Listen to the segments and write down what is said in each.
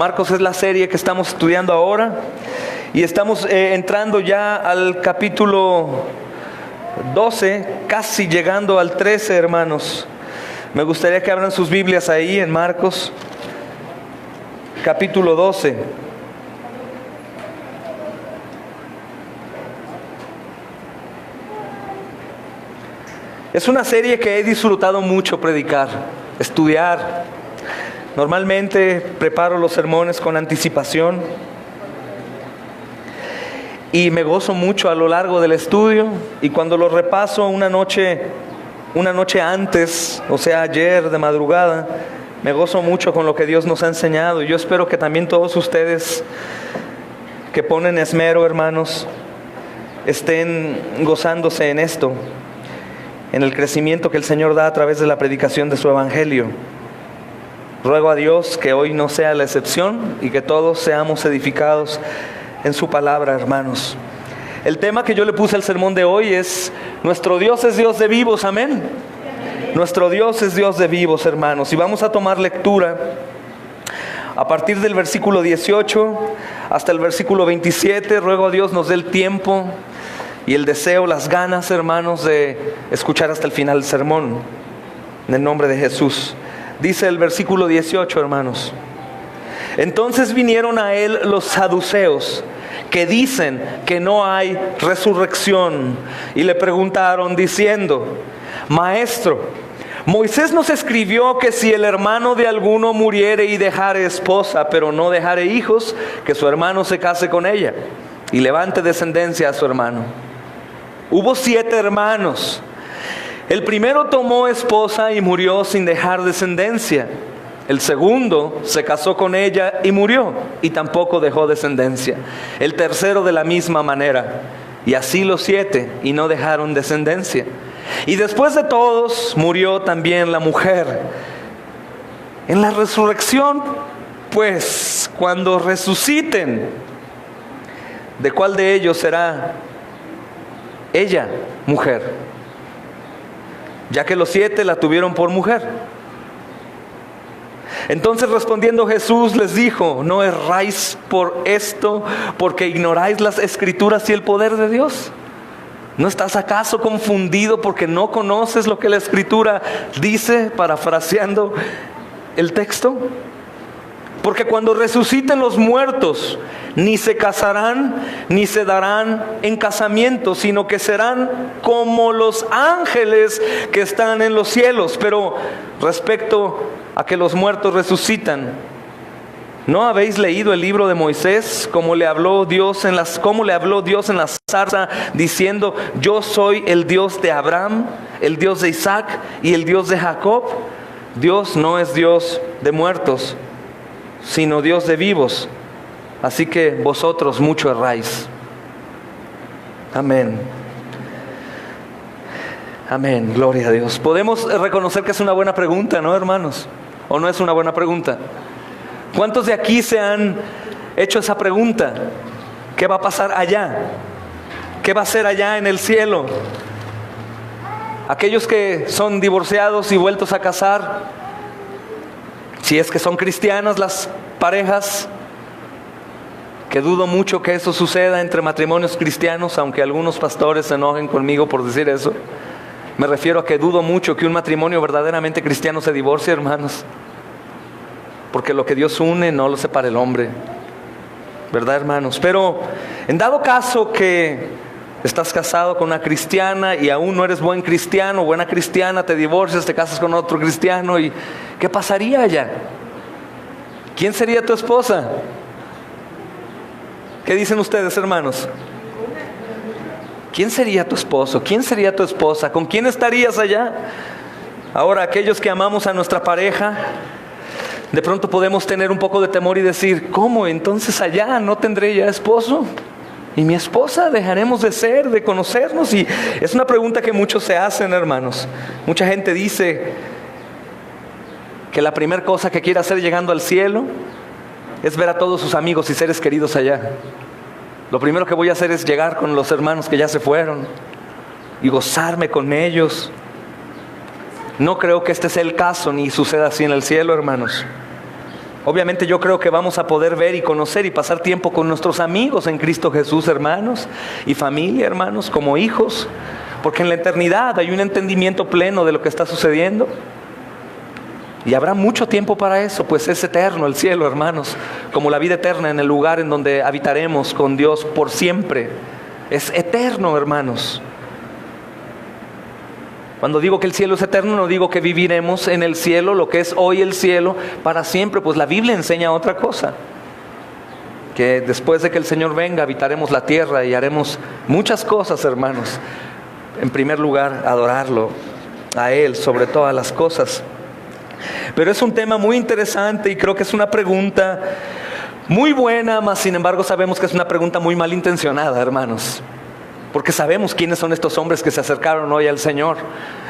Marcos es la serie que estamos estudiando ahora y estamos entrando ya al capítulo 12, casi llegando al 13, hermanos. Me gustaría que abran sus Biblias ahí en Marcos, capítulo 12. Es una serie que he disfrutado mucho predicar, estudiar. Normalmente preparo los sermones con anticipación y me gozo mucho a lo largo del estudio, y cuando lo repaso una noche antes, o sea ayer de madrugada, me gozo mucho con lo que Dios nos ha enseñado. Y yo espero que también todos ustedes que ponen esmero, hermanos, estén gozándose en esto, en el crecimiento que el Señor da a través de la predicación de su evangelio. Ruego a Dios que hoy no sea la excepción y que todos seamos edificados en su palabra, hermanos. El tema que yo le puse al sermón de hoy es: nuestro Dios es Dios de vivos, amén. Nuestro Dios es Dios de vivos, hermanos. Y vamos a tomar lectura a partir del versículo 18 hasta el versículo 27. Ruego a Dios nos dé el tiempo y el deseo, las ganas, hermanos, de escuchar hasta el final del sermón, en el nombre de Jesús. Dice el versículo 18, hermanos: entonces vinieron a él los saduceos, que dicen que no hay resurrección, y le preguntaron diciendo: Maestro, Moisés nos escribió que si el hermano de alguno muriere y dejare esposa, pero no dejare hijos, que su hermano se case con ella y levante descendencia a su hermano. Hubo 7 hermanos. El primero tomó esposa y murió sin dejar descendencia. El segundo se casó con ella y murió, y tampoco dejó descendencia. El tercero de la misma manera. Y así los 7, y no dejaron descendencia. Y después de todos murió también la mujer. En la resurrección, pues, cuando resuciten, ¿de cuál de ellos será ella mujer? Ya que los 7 la tuvieron por mujer. Entonces respondiendo Jesús les dijo: no erráis por esto, porque ignoráis las Escrituras y el poder de Dios. ¿No estás acaso confundido porque no conoces lo que la Escritura dice, parafraseando el texto? Porque cuando resuciten los muertos, ni se casarán, ni se darán en casamiento, sino que serán como los ángeles que están en los cielos. Pero respecto a que los muertos resucitan, ¿no habéis leído el libro de Moisés, cómo le habló Dios en la zarza, diciendo: yo soy el Dios de Abraham, el Dios de Isaac y el Dios de Jacob? Dios no es Dios de muertos, sino Dios de vivos. Así que vosotros mucho erráis. Amén. Amén, gloria a Dios. Podemos reconocer que es una buena pregunta, ¿no, hermanos? ¿O no es una buena pregunta? ¿Cuántos de aquí se han hecho esa pregunta? ¿Qué va a pasar allá? ¿Qué va a ser allá en el cielo? Aquellos que son divorciados y vueltos a casar, si es que son cristianas las parejas, que dudo mucho que eso suceda entre matrimonios cristianos, aunque algunos pastores se enojen conmigo por decir eso. Me refiero a que dudo mucho que un matrimonio verdaderamente cristiano se divorcie, hermanos. Porque lo que Dios une no lo separa el hombre, ¿verdad, hermanos? Pero en dado caso que estás casado con una cristiana y aún no eres buen cristiano, buena cristiana, te divorcias, te casas con otro cristiano, ¿y qué pasaría allá? ¿Quién sería tu esposa? ¿Qué dicen ustedes, hermanos? ¿Quién sería tu esposo? ¿Quién sería tu esposa? ¿Con quién estarías allá? Ahora, aquellos que amamos a nuestra pareja, de pronto podemos tener un poco de temor y decir: ¿cómo? Entonces allá no tendré ya esposo. ¿Y mi esposa? ¿Dejaremos de conocernos? Y es una pregunta que muchos se hacen, hermanos. Mucha gente dice que la primera cosa que quiere hacer llegando al cielo es ver a todos sus amigos y seres queridos allá. Lo primero que voy a hacer es llegar con los hermanos que ya se fueron y gozarme con ellos. No creo que este sea el caso, ni suceda así en el cielo, hermanos. Obviamente yo creo que vamos a poder ver y conocer y pasar tiempo con nuestros amigos en Cristo Jesús, hermanos, y familia, hermanos, como hijos, porque en la eternidad hay un entendimiento pleno de lo que está sucediendo. Y habrá mucho tiempo para eso, pues es eterno el cielo, hermanos, como la vida eterna en el lugar en donde habitaremos con Dios por siempre. Es eterno, hermanos. Cuando digo que el cielo es eterno, no digo que viviremos en el cielo, lo que es hoy el cielo, para siempre, pues la Biblia enseña otra cosa. Que después de que el Señor venga, habitaremos la tierra y haremos muchas cosas, hermanos. En primer lugar, adorarlo a Él sobre todas las cosas. Pero es un tema muy interesante y creo que es una pregunta muy buena, mas sin embargo sabemos que es una pregunta muy malintencionada, hermanos. Porque sabemos quiénes son estos hombres que se acercaron hoy al Señor.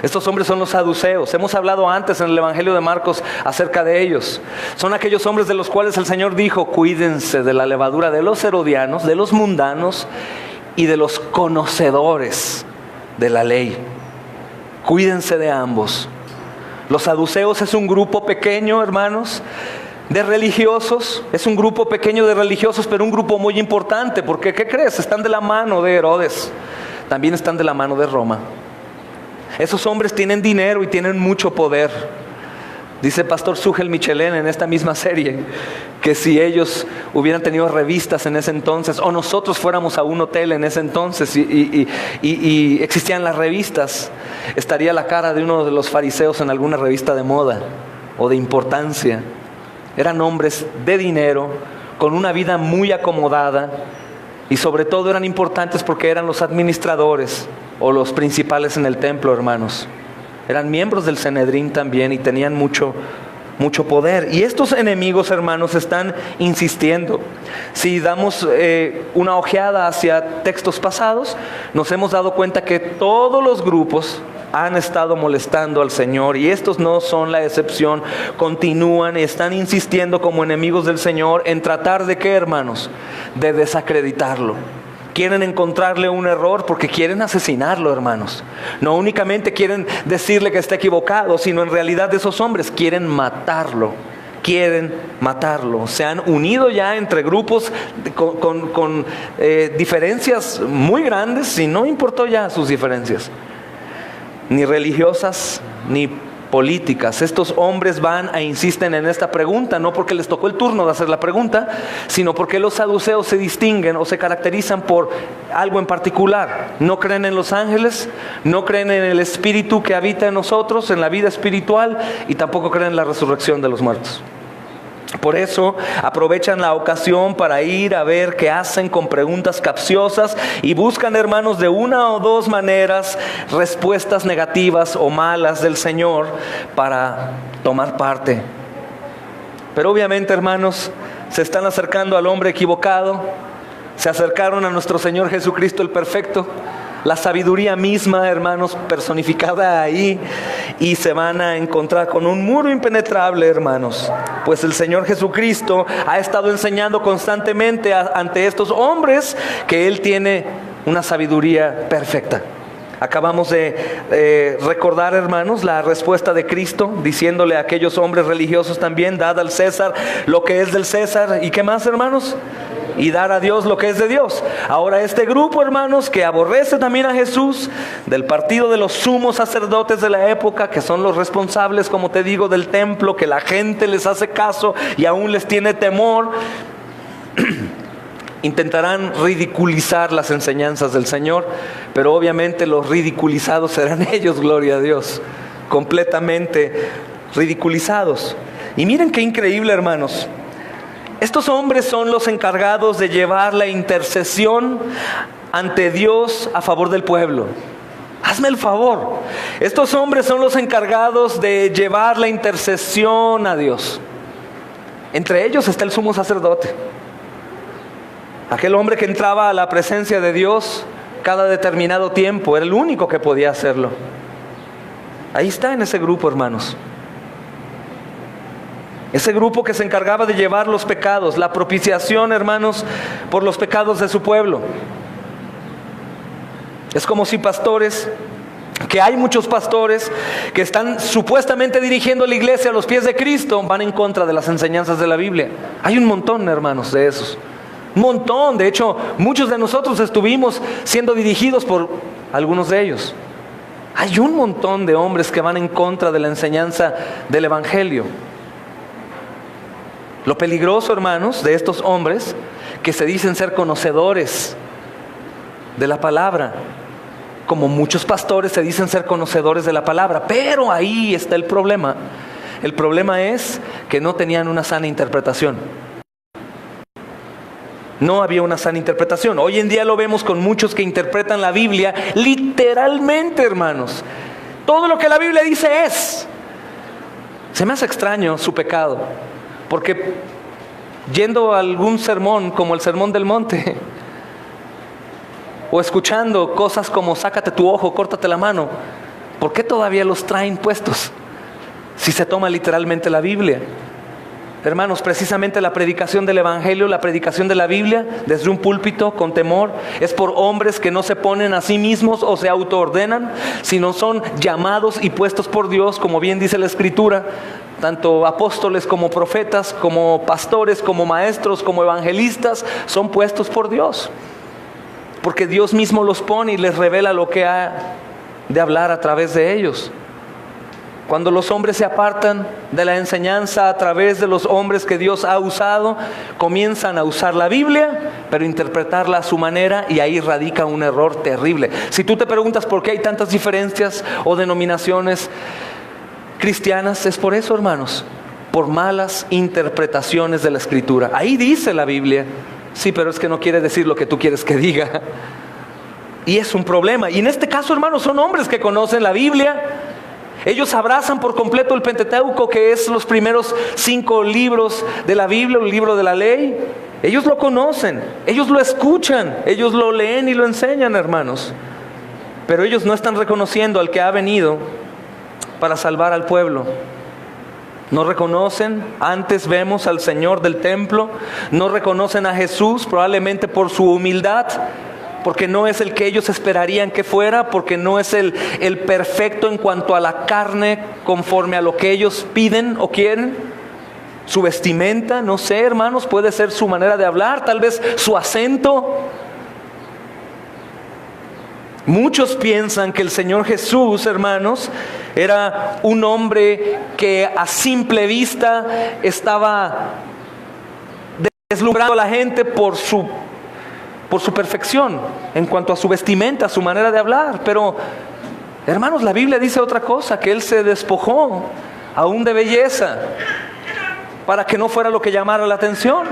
Estos hombres son los saduceos. Hemos hablado antes en el Evangelio de Marcos acerca de ellos. Son aquellos hombres de los cuales el Señor dijo: cuídense de la levadura de los herodianos, de los mundanos y de los conocedores de la ley. Cuídense de ambos. Los saduceos es un grupo pequeño, hermanos, de religiosos. Es un grupo pequeño de religiosos, pero un grupo muy importante, porque ¿qué crees? Están de la mano de Herodes, también están de la mano de Roma. Esos hombres tienen dinero y tienen mucho poder. Dice Pastor Sugel Michelén en esta misma serie que si ellos hubieran tenido revistas en ese entonces, o nosotros fuéramos a un hotel en ese entonces y existían las revistas, estaría la cara de uno de los fariseos en alguna revista de moda o de importancia. Eran hombres de dinero, con una vida muy acomodada, y sobre todo eran importantes porque eran los administradores o los principales en el templo, hermanos. Eran miembros del Sanedrín también y tenían mucho poder. Y estos enemigos, hermanos, están insistiendo. Si damos una ojeada hacia textos pasados, nos hemos dado cuenta que todos los grupos han estado molestando al Señor, y estos no son la excepción. Continúan y están insistiendo como enemigos del Señor en tratar de ¿qué, hermanos? De desacreditarlo. Quieren encontrarle un error porque quieren asesinarlo, hermanos. No únicamente quieren decirle que está equivocado, sino en realidad esos hombres quieren matarlo. Quieren matarlo. Se han unido ya entre grupos con diferencias muy grandes, y no importó ya sus diferencias, ni religiosas, ni políticas. Estos hombres van e insisten en esta pregunta, no porque les tocó el turno de hacer la pregunta, sino porque los saduceos se distinguen o se caracterizan por algo en particular. No creen en los ángeles, no creen en el espíritu que habita en nosotros, en la vida espiritual, y tampoco creen en la resurrección de los muertos. Por eso aprovechan la ocasión para ir a ver qué hacen con preguntas capciosas, y buscan, hermanos, de una o dos maneras respuestas negativas o malas del Señor para tomar parte. Pero obviamente, hermanos, se están acercando al hombre equivocado. Se acercaron a nuestro Señor Jesucristo el perfecto, la sabiduría misma, hermanos, personificada ahí, y se van a encontrar con un muro impenetrable, hermanos, pues el Señor Jesucristo ha estado enseñando constantemente ante estos hombres que Él tiene una sabiduría perfecta. Acabamos de recordar, hermanos, la respuesta de Cristo, diciéndole a aquellos hombres religiosos también: dad al César lo que es del César, ¿y qué más, hermanos? Y dar a Dios lo que es de Dios. Ahora este grupo, hermanos, que aborrece también a Jesús, del partido de los sumos sacerdotes de la época, que son los responsables, como te digo, del templo, que la gente les hace caso y aún les tiene temor, intentarán ridiculizar las enseñanzas del Señor, pero obviamente los ridiculizados serán ellos, gloria a Dios, completamente ridiculizados. Y miren qué increíble, hermanos. Estos hombres son los encargados de llevar la intercesión ante Dios a favor del pueblo. Hazme el favor. Estos hombres son los encargados de llevar la intercesión a Dios. Entre ellos está el sumo sacerdote. Aquel hombre que entraba a la presencia de Dios cada determinado tiempo. Era el único que podía hacerlo. Ahí está en ese grupo, hermanos. Ese grupo que se encargaba de llevar los pecados, la propiciación, hermanos, por los pecados de su pueblo. Es como si pastores que hay muchos pastores que están supuestamente dirigiendo la iglesia a los pies de Cristo, van en contra de las enseñanzas de la Biblia. Hay un montón, hermanos, de esos. Un montón. De hecho, muchos de nosotros estuvimos siendo dirigidos por algunos de ellos. Hay un montón de hombres que van en contra de la enseñanza del Evangelio. Lo peligroso, hermanos, de estos hombres que se dicen ser conocedores de la palabra, como muchos pastores se dicen ser conocedores de la palabra, pero ahí está el problema. El problema es que no tenían una sana interpretación. No había una sana interpretación. Hoy en día lo vemos con muchos que interpretan la Biblia literalmente, hermanos. Todo lo que la Biblia dice es. Se me hace extraño su pecado, porque yendo a algún sermón como el Sermón del Monte, o escuchando cosas como sácate tu ojo, córtate la mano, ¿por qué todavía los traen puestos si se toma literalmente la Biblia? Hermanos, precisamente la predicación del Evangelio, la predicación de la Biblia desde un púlpito con temor, es por hombres que no se ponen a sí mismos o se autoordenan, sino son llamados y puestos por Dios, como bien dice la Escritura, tanto apóstoles como profetas, como pastores, como maestros, como evangelistas, son puestos por Dios. Porque Dios mismo los pone y les revela lo que ha de hablar a través de ellos. Cuando los hombres se apartan de la enseñanza a través de los hombres que Dios ha usado, comienzan a usar la Biblia, pero interpretarla a su manera, y ahí radica un error terrible. Si tú te preguntas por qué hay tantas diferencias o denominaciones cristianas, es por eso, hermanos, por malas interpretaciones de la Escritura. Ahí dice la Biblia. Sí, pero es que no quiere decir lo que tú quieres que diga. Y es un problema. Y en este caso, hermanos, son hombres que conocen la Biblia. Ellos abrazan por completo el Pentateuco, que es los primeros 5 libros de la Biblia, el libro de la ley. Ellos lo conocen, ellos lo escuchan, ellos lo leen y lo enseñan, hermanos. Pero ellos no están reconociendo al que ha venido para salvar al pueblo. No reconocen, antes vemos al Señor del templo, no reconocen a Jesús, probablemente por su humildad, porque no es el que ellos esperarían que fuera, porque no es el perfecto en cuanto a la carne, conforme a lo que ellos piden o quieren. Su vestimenta, no sé, hermanos, puede ser su manera de hablar, tal vez su acento. Muchos piensan que el Señor Jesús, hermanos, era un hombre que a simple vista estaba deslumbrando a la gente por su perfección en cuanto a su vestimenta, su manera de hablar. Pero, hermanos, la Biblia dice otra cosa, que Él se despojó aún de belleza para que no fuera lo que llamara la atención.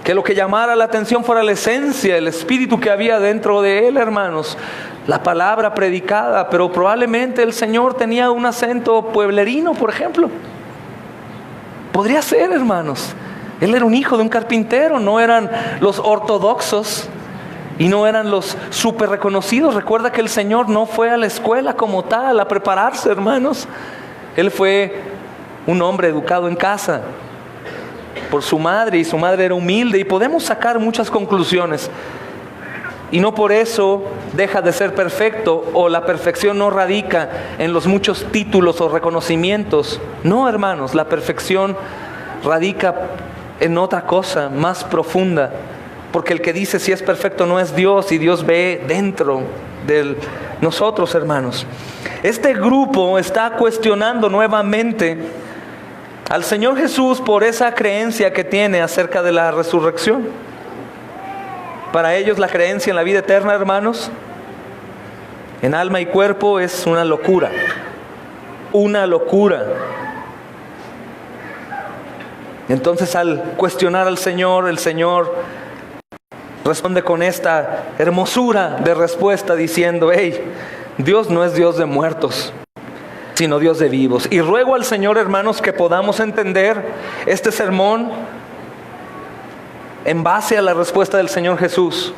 Que lo que llamara la atención fuera la esencia, el espíritu que había dentro de Él, hermanos. La palabra predicada, pero probablemente el Señor tenía un acento pueblerino, por ejemplo. Podría ser, hermanos. Él era un hijo de un carpintero, no eran los ortodoxos y no eran los súper reconocidos. Recuerda que el Señor no fue a la escuela como tal, a prepararse, hermanos. Él fue un hombre educado en casa por su madre, y su madre era humilde, y podemos sacar muchas conclusiones. Y no por eso deja de ser perfecto, o la perfección no radica en los muchos títulos o reconocimientos. No, hermanos, la perfección radica en otra cosa más profunda, porque el que dice si es perfecto no es Dios, y Dios ve dentro de nosotros, hermanos. Este grupo está cuestionando nuevamente al Señor Jesús por esa creencia que tiene acerca de la resurrección. Para ellos la creencia en la vida eterna, hermanos, en alma y cuerpo, es una locura. Una locura. Entonces, al cuestionar al Señor, el Señor responde con esta hermosura de respuesta diciendo: hey, Dios no es Dios de muertos, sino Dios de vivos. Y ruego al Señor, hermanos, que podamos entender este sermón en base a la respuesta del Señor Jesús.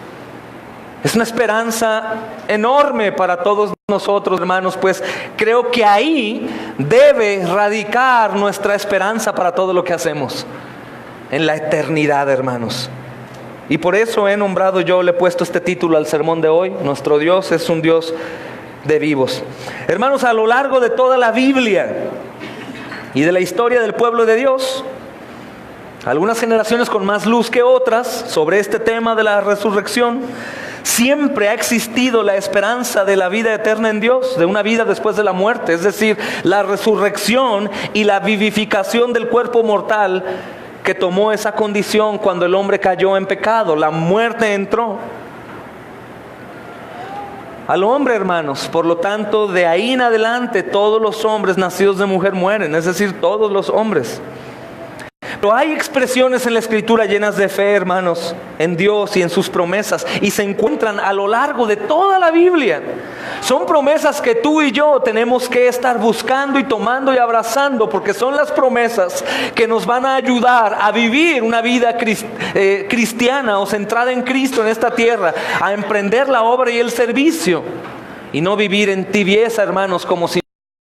Es una esperanza enorme para todos nosotros, hermanos, pues creo que ahí debe radicar nuestra esperanza para todo lo que hacemos en la eternidad, hermanos. Y por eso he nombrado yo, le he puesto este título al sermón de hoy: nuestro Dios es un Dios de vivos. Hermanos, a lo largo de toda la Biblia y de la historia del pueblo de Dios, algunas generaciones con más luz que otras sobre este tema de la resurrección, siempre ha existido la esperanza de la vida eterna en Dios, de una vida después de la muerte, es decir, la resurrección y la vivificación del cuerpo mortal que tomó esa condición cuando el hombre cayó en pecado. La muerte entró al hombre, hermanos. Por lo tanto, de ahí en adelante todos los hombres nacidos de mujer mueren, es decir, todos los hombres. Pero hay expresiones en la Escritura llenas de fe, hermanos, en Dios y en sus promesas, y se encuentran a lo largo de toda la Biblia. Son promesas que tú y yo tenemos que estar buscando y tomando y abrazando, porque son las promesas que nos van a ayudar a vivir una vida cristiana o centrada en Cristo en esta tierra, a emprender la obra y el servicio, y no vivir en tibieza, hermanos, como si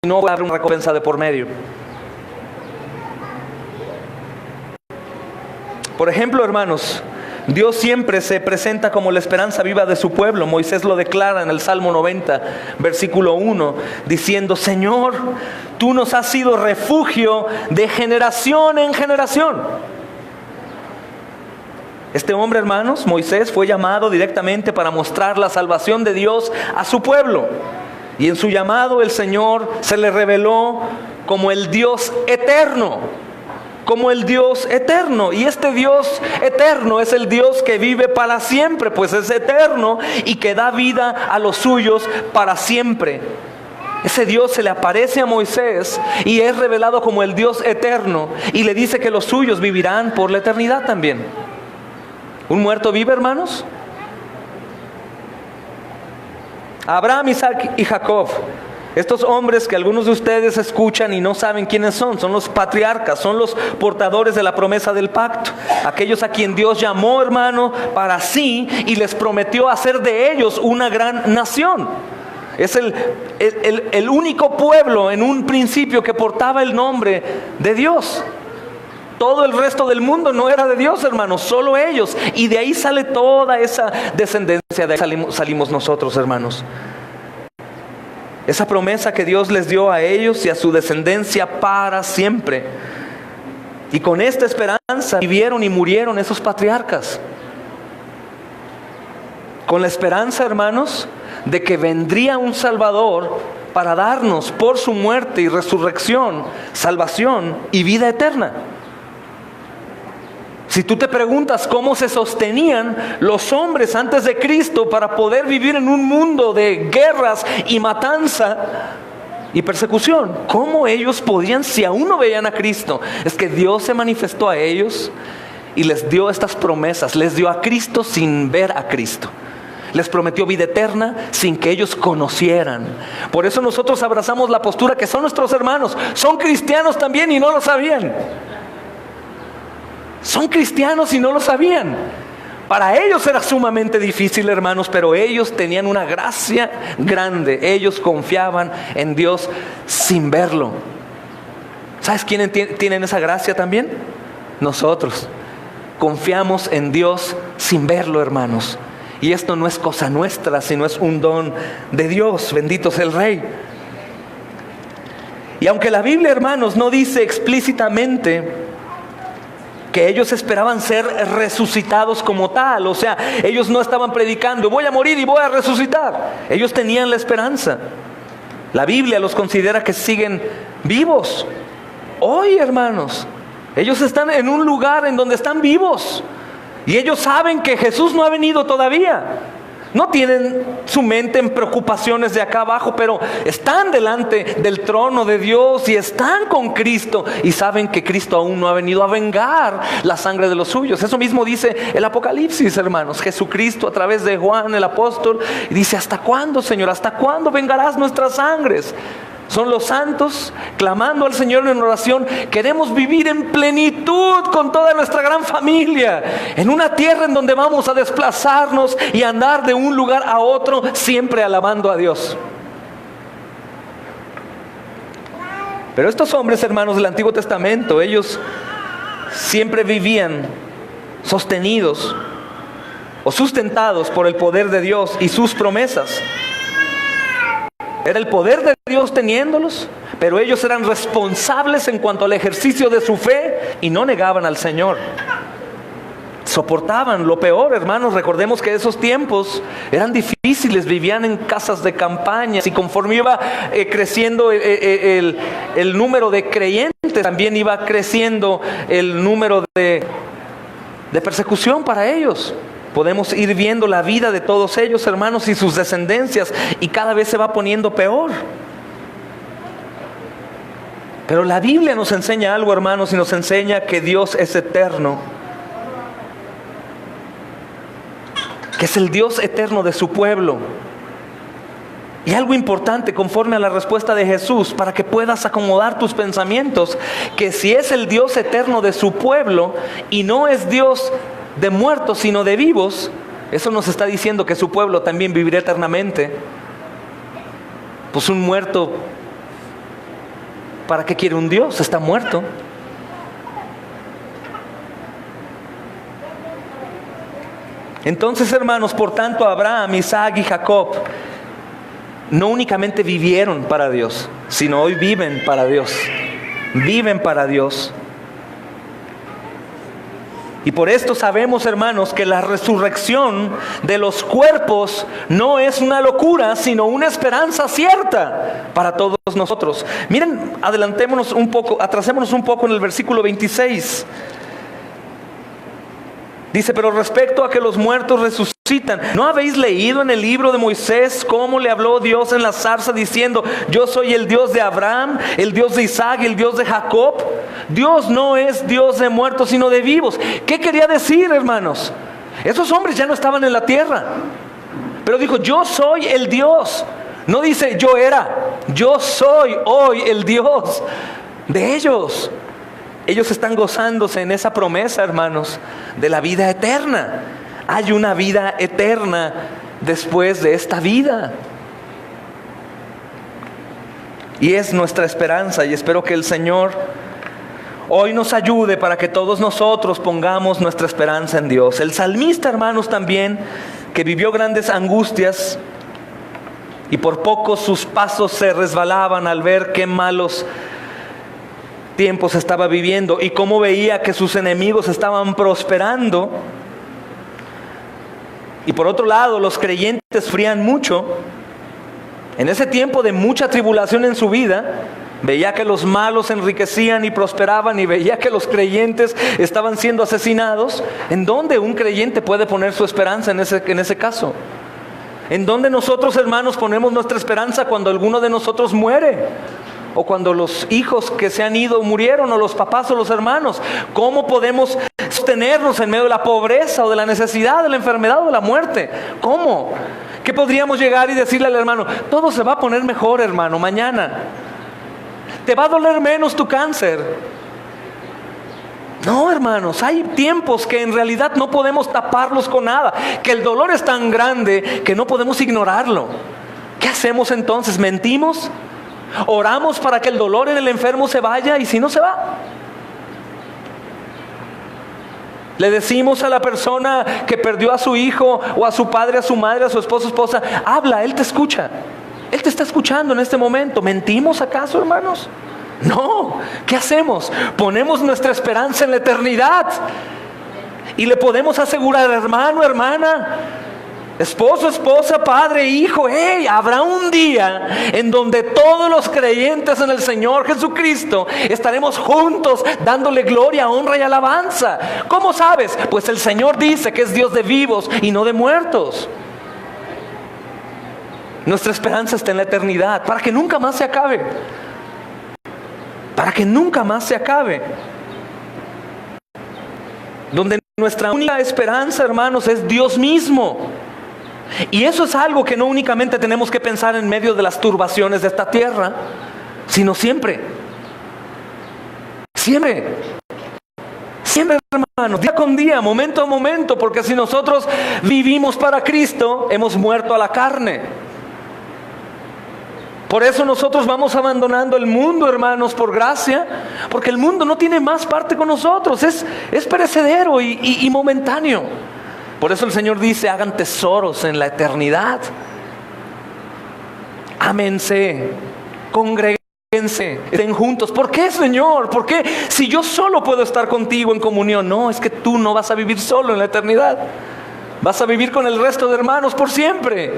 no hubiera una recompensa de por medio. Por ejemplo, hermanos, Dios siempre se presenta como la esperanza viva de su pueblo. Moisés lo declara en el Salmo 90, versículo 1, diciendo: Señor, tú nos has sido refugio de generación en generación. Este hombre, hermanos, Moisés, fue llamado directamente para mostrar la salvación de Dios a su pueblo. Y en su llamado el Señor se le reveló como el Dios eterno. Como el Dios eterno. Y este Dios eterno es el Dios que vive para siempre, pues es eterno y que da vida a los suyos para siempre. Ese Dios se le aparece a Moisés y es revelado como el Dios eterno, y le dice que los suyos vivirán por la eternidad también. ¿Un muerto vive, hermanos? Abraham, Isaac y Jacob, estos hombres que algunos de ustedes escuchan y no saben quiénes son los patriarcas, son los portadores de la promesa del pacto, aquellos a quien Dios llamó, hermano, para sí, y les prometió hacer de ellos una gran nación. Es el único pueblo en un principio que portaba el nombre de Dios. Todo el resto del mundo no era de Dios, hermanos, solo ellos. Y de ahí sale toda esa descendencia, de ahí salimos nosotros, hermanos. Esa promesa que Dios les dio a ellos y a su descendencia para siempre. Y con esta esperanza vivieron y murieron esos patriarcas. Con la esperanza, hermanos, de que vendría un Salvador para darnos por su muerte y resurrección, salvación y vida eterna. Si tú te preguntas cómo se sostenían los hombres antes de Cristo para poder vivir en un mundo de guerras y matanza y persecución, ¿cómo ellos podían si aún no veían a Cristo? Es que Dios se manifestó a ellos y les dio estas promesas. Les dio a Cristo sin ver a Cristo. Les prometió vida eterna sin que ellos conocieran. Por eso nosotros abrazamos la postura que son nuestros hermanos. Son cristianos también y no lo sabían. Son cristianos y no lo sabían. Para ellos era sumamente difícil, hermanos, pero ellos tenían una gracia grande. Ellos confiaban en Dios sin verlo. ¿Sabes quiénes tienen esa gracia también? Nosotros. Confiamos en Dios sin verlo, hermanos. Y esto no es cosa nuestra, sino es un don de Dios. Bendito sea el Rey. Y aunque la Biblia, hermanos, no dice explícitamente que ellos esperaban ser resucitados como tal, o sea, ellos no estaban predicando: voy a morir y voy a resucitar. Ellos tenían la esperanza. La Biblia los considera que siguen vivos hoy, hermanos. Ellos están en un lugar en donde están vivos, y ellos saben que Jesús no ha venido todavía. No tienen su mente en preocupaciones de acá abajo, pero están delante del trono de Dios y están con Cristo, y saben que Cristo aún no ha venido a vengar la sangre de los suyos. Eso mismo dice el Apocalipsis, hermanos. Jesucristo, a través de Juan el apóstol, dice: ¿hasta cuándo, Señor? ¿Hasta cuándo vengarás nuestras sangres? Son los santos clamando al Señor en oración. Queremos vivir en plenitud con toda nuestra gran familia, en una tierra en donde vamos a desplazarnos y andar de un lugar a otro, siempre alabando a Dios. Pero estos hombres, hermanos, del Antiguo Testamento, ellos siempre vivían sostenidos o sustentados por el poder de Dios y sus promesas. Era el poder de Dios teniéndolos, pero ellos eran responsables en cuanto al ejercicio de su fe y no negaban al Señor. Soportaban lo peor, hermanos. Recordemos que esos tiempos eran difíciles, vivían en casas de campaña, y conforme iba creciendo el número de creyentes, también iba creciendo el número de persecución para ellos. Podemos ir viendo la vida de todos ellos, hermanos, y sus descendencias, y cada vez se va poniendo peor. Pero la Biblia nos enseña algo, hermanos, y nos enseña que Dios es eterno, que es el Dios eterno de su pueblo. Y algo importante, conforme a la respuesta de Jesús, para que puedas acomodar tus pensamientos, que si es el Dios eterno de su pueblo y no es Dios de muertos sino de vivos, eso nos está diciendo que su pueblo también vivirá eternamente. Pues un muerto, ¿para qué quiere un Dios? Está muerto. Entonces, hermanos, por tanto, Abraham, Isaac y Jacob no únicamente vivieron para Dios, sino hoy viven para Dios. Viven para Dios. Y por esto sabemos, hermanos, que la resurrección de los cuerpos no es una locura, sino una esperanza cierta para todos nosotros. Miren, adelantémonos un poco, atrasémonos un poco en el versículo 26. Dice, pero respecto a que los muertos resucitan, ¿no habéis leído en el libro de Moisés cómo le habló Dios en la zarza diciendo, yo soy el Dios de Abraham, el Dios de Isaac y el Dios de Jacob? Dios no es Dios de muertos sino de vivos. ¿Qué quería decir, hermanos? Esos hombres ya no estaban en la tierra, pero dijo, yo soy el Dios. No dice yo era, yo soy hoy el Dios de ellos. Ellos están gozándose en esa promesa, hermanos, de la vida eterna. Hay una vida eterna después de esta vida. Y es nuestra esperanza, y espero que el Señor hoy nos ayude para que todos nosotros pongamos nuestra esperanza en Dios. El salmista, hermanos, también, que vivió grandes angustias y por poco sus pasos se resbalaban al ver qué malos tiempos estaba viviendo y cómo veía que sus enemigos estaban prosperando, y por otro lado los creyentes sufrían mucho. En ese tiempo de mucha tribulación en su vida, veía que los malos se enriquecían y prosperaban, y veía que los creyentes estaban siendo asesinados. ¿En dónde un creyente puede poner su esperanza en ese caso? ¿En dónde nosotros, hermanos, ponemos nuestra esperanza cuando alguno de nosotros muere? O cuando los hijos que se han ido murieron, o los papás o los hermanos. ¿Cómo podemos sostenernos en medio de la pobreza o de la necesidad, de la enfermedad o de la muerte? ¿Cómo? ¿Qué podríamos llegar y decirle al hermano? Todo se va a poner mejor, hermano, mañana. Te va a doler menos tu cáncer. No, hermanos, hay tiempos que en realidad no podemos taparlos con nada, que el dolor es tan grande que no podemos ignorarlo. ¿Qué hacemos entonces? ¿Mentimos? ¿Oramos para que el dolor en el enfermo se vaya? Y si no se va, le decimos a la persona que perdió a su hijo, o a su padre, a su madre, a su esposo, esposa, habla, Él te escucha. Él te está escuchando en este momento. ¿Mentimos acaso, hermanos? No. ¿Qué hacemos? Ponemos nuestra esperanza en la eternidad, y le podemos asegurar, hermano, hermana, esposo, esposa, padre, hijo, habrá un día en donde todos los creyentes en el Señor Jesucristo estaremos juntos dándole gloria, honra y alabanza. ¿Cómo sabes? Pues el Señor dice que es Dios de vivos y no de muertos. Nuestra esperanza está en la eternidad, para que nunca más se acabe. Para que nunca más se acabe. Donde nuestra única esperanza, hermanos, es Dios mismo. Y eso es algo que no únicamente tenemos que pensar en medio de las turbaciones de esta tierra, sino siempre. Siempre, hermanos, día con día, momento a momento, porque si nosotros vivimos para Cristo, hemos muerto a la carne. Por eso nosotros vamos abandonando el mundo, hermanos, por gracia, porque el mundo no tiene más parte con nosotros, es perecedero y momentáneo. Por eso el Señor dice, hagan tesoros en la eternidad. Ámense, congréguense, estén juntos. ¿Por qué, Señor? ¿Por qué? Si yo solo puedo estar contigo en comunión. No, es que tú no vas a vivir solo en la eternidad. Vas a vivir con el resto de hermanos por siempre.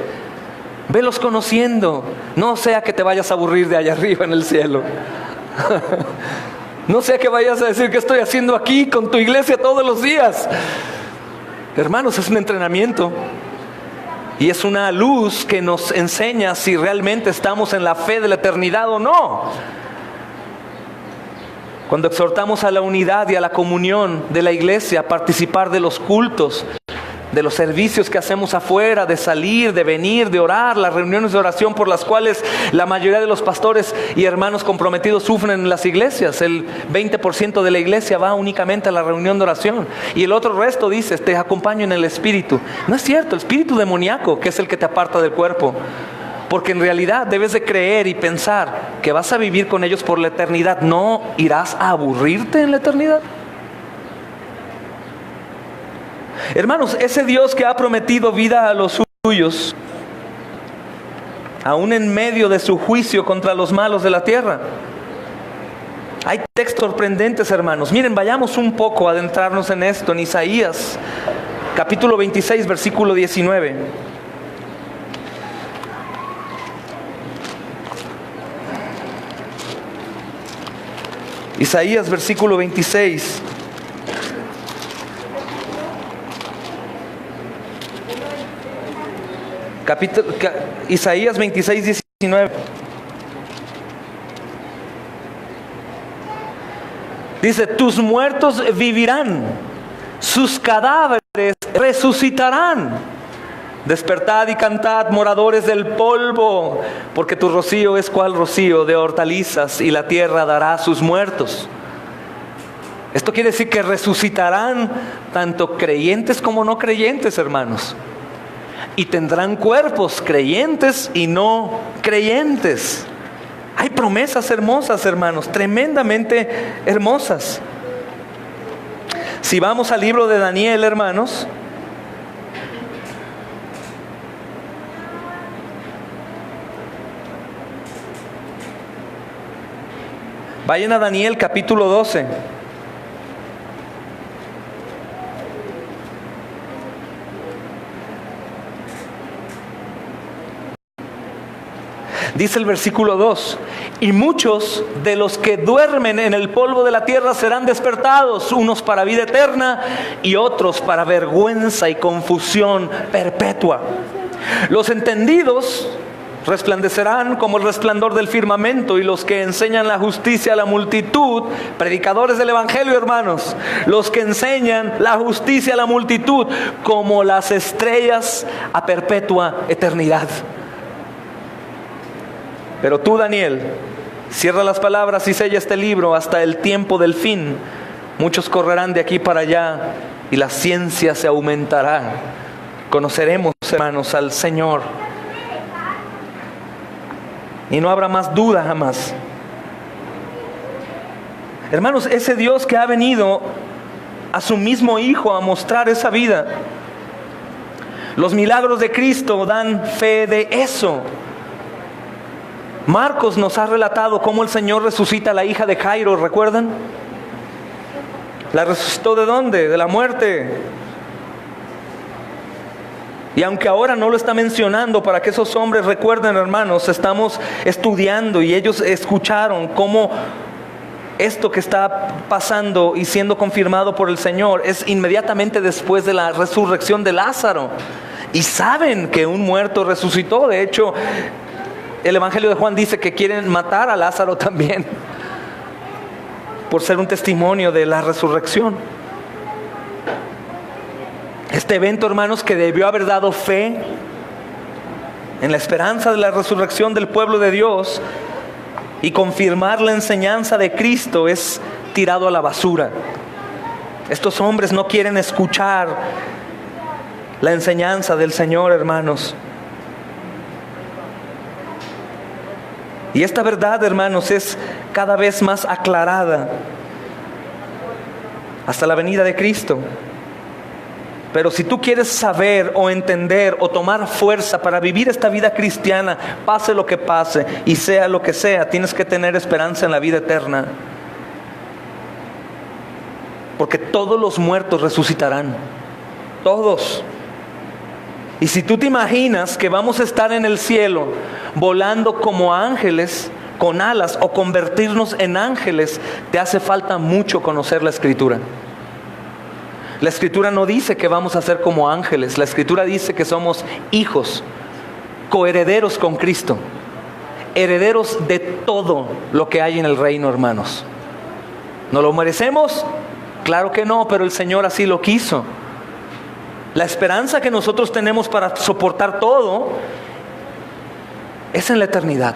Velos conociendo. No sea que te vayas a aburrir de allá arriba en el cielo. No sea que vayas a decir, ¿qué estoy haciendo aquí con tu iglesia todos los días? Hermanos, es un entrenamiento. Y es una luz que nos enseña si realmente estamos en la fe de la eternidad o no. Cuando exhortamos a la unidad y a la comunión de la iglesia, a participar de los cultos, de los servicios que hacemos afuera, de salir, de venir, de orar, las reuniones de oración por las cuales la mayoría de los pastores y hermanos comprometidos sufren en las iglesias. El 20% de la iglesia va únicamente a la reunión de oración y el otro resto dice, te acompaño en el espíritu. No es cierto, el espíritu demoníaco, que es el que te aparta del cuerpo. Porque en realidad debes de creer y pensar que vas a vivir con ellos por la eternidad. ¿No irás a aburrirte en la eternidad? Hermanos, ese Dios que ha prometido vida a los suyos, aún en medio de su juicio contra los malos de la tierra. Hay textos sorprendentes, hermanos. Miren, vayamos un poco a adentrarnos en esto, en Isaías, capítulo 26, versículo 19. Isaías, versículo 26. Isaías 26, 19. Dice, tus muertos vivirán, sus cadáveres resucitarán. Despertad y cantad, moradores del polvo, porque tu rocío es cual rocío de hortalizas, y la tierra dará a sus muertos. Esto quiere decir que resucitarán tanto creyentes como no creyentes, hermanos. Y tendrán cuerpos creyentes y no creyentes. Hay promesas hermosas, hermanos, tremendamente hermosas. Si vamos al libro de Daniel, hermanos, vayan a Daniel capítulo 12. Dice el versículo 2, y muchos de los que duermen en el polvo de la tierra serán despertados, unos para vida eterna y otros para vergüenza y confusión perpetua. Los entendidos resplandecerán como el resplandor del firmamento, y los que enseñan la justicia a la multitud, predicadores del evangelio, hermanos, los que enseñan la justicia a la multitud, como las estrellas a perpetua eternidad. Pero tú, Daniel, cierra las palabras y sella este libro hasta el tiempo del fin. Muchos correrán de aquí para allá y la ciencia se aumentará. Conoceremos, hermanos, al Señor. Y no habrá más duda jamás. Hermanos, ese Dios que ha venido a su mismo Hijo a mostrar esa vida. Los milagros de Cristo dan fe de eso. Marcos nos ha relatado cómo el Señor resucita a la hija de Jairo, ¿recuerdan? ¿La resucitó de dónde? De la muerte. Y aunque ahora no lo está mencionando para que esos hombres recuerden, hermanos, estamos estudiando y ellos escucharon cómo esto que está pasando y siendo confirmado por el Señor es inmediatamente después de la resurrección de Lázaro. Y saben que un muerto resucitó. De hecho, el Evangelio de Juan dice que quieren matar a Lázaro también, por ser un testimonio de la resurrección. Este evento, hermanos, que debió haber dado fe en la esperanza de la resurrección del pueblo de Dios y confirmar la enseñanza de Cristo, es tirado a la basura. Estos hombres no quieren escuchar la enseñanza del Señor, hermanos. Y esta verdad, hermanos, es cada vez más aclarada hasta la venida de Cristo. Pero si tú quieres saber o entender o tomar fuerza para vivir esta vida cristiana, pase lo que pase y sea lo que sea, tienes que tener esperanza en la vida eterna. Porque todos los muertos resucitarán. Todos. Y si tú te imaginas que vamos a estar en el cielo volando como ángeles con alas o convertirnos en ángeles, te hace falta mucho conocer la Escritura. La Escritura no dice que vamos a ser como ángeles. La Escritura dice que somos hijos, coherederos con Cristo, herederos de todo lo que hay en el reino, hermanos. ¿No lo merecemos? Claro que no, pero el Señor así lo quiso. La esperanza que nosotros tenemos para soportar todo es en la eternidad.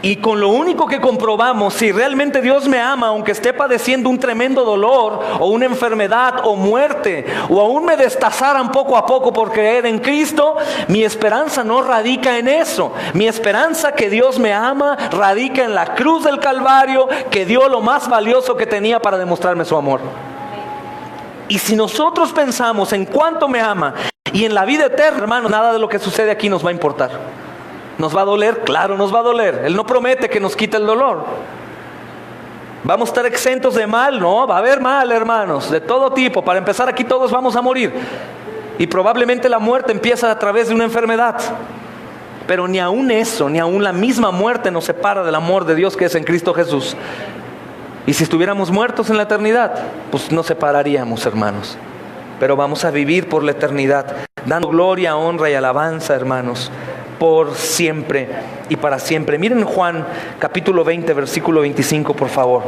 Y con lo único que comprobamos si realmente Dios me ama, aunque esté padeciendo un tremendo dolor o una enfermedad o muerte, o aún me destazaran poco a poco por creer en Cristo, mi esperanza no radica en eso. Mi esperanza que Dios me ama radica en la cruz del Calvario, que dio lo más valioso que tenía para demostrarme su amor. Y si nosotros pensamos en cuánto me ama y en la vida eterna, hermano, nada de lo que sucede aquí nos va a importar. ¿Nos va a doler? Claro, nos va a doler. Él no promete que nos quite el dolor. ¿Vamos a estar exentos de mal? No, va a haber mal, hermanos, de todo tipo. Para empezar, aquí todos vamos a morir. Y probablemente la muerte empieza a través de una enfermedad. Pero ni aún eso, ni aún la misma muerte nos separa del amor de Dios que es en Cristo Jesús. Y si estuviéramos muertos en la eternidad, pues nos separaríamos, hermanos. Pero vamos a vivir por la eternidad, dando gloria, honra y alabanza, hermanos, por siempre y para siempre. Miren Juan capítulo 20, versículo 25, por favor.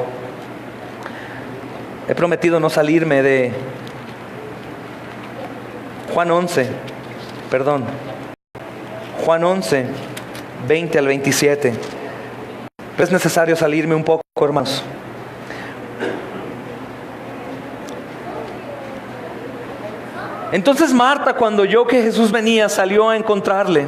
He prometido no salirme de Juan 11, Juan 11, 20 al 27. Es necesario salirme un poco, hermanos. Entonces Marta, cuando oyó que Jesús venía, salió a encontrarle.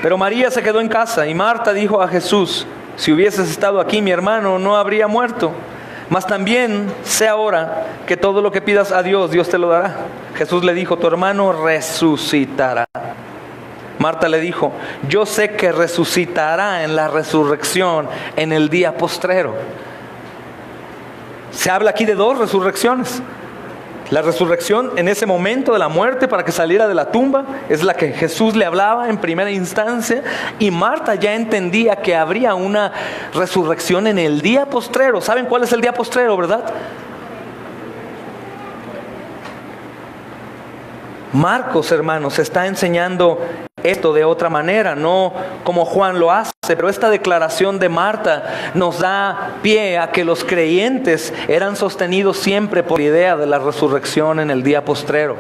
Pero María se quedó en casa, y Marta dijo a Jesús: si hubieses estado aquí, mi hermano no habría muerto. Mas también sé ahora que todo lo que pidas a Dios, Dios te lo dará. Jesús le dijo: tu hermano resucitará. Marta le dijo: yo sé que resucitará en la resurrección en el día postrero. Se habla aquí de dos resurrecciones. La resurrección en ese momento de la muerte para que saliera de la tumba es la que Jesús le hablaba en primera instancia, y Marta ya entendía que habría una resurrección en el día postrero. ¿Saben cuál es el día postrero, verdad? Marcos, hermanos, está enseñando esto de otra manera, no como Juan lo hace, pero esta declaración de Marta nos da pie a que los creyentes eran sostenidos siempre por la idea de la resurrección en el día postrero.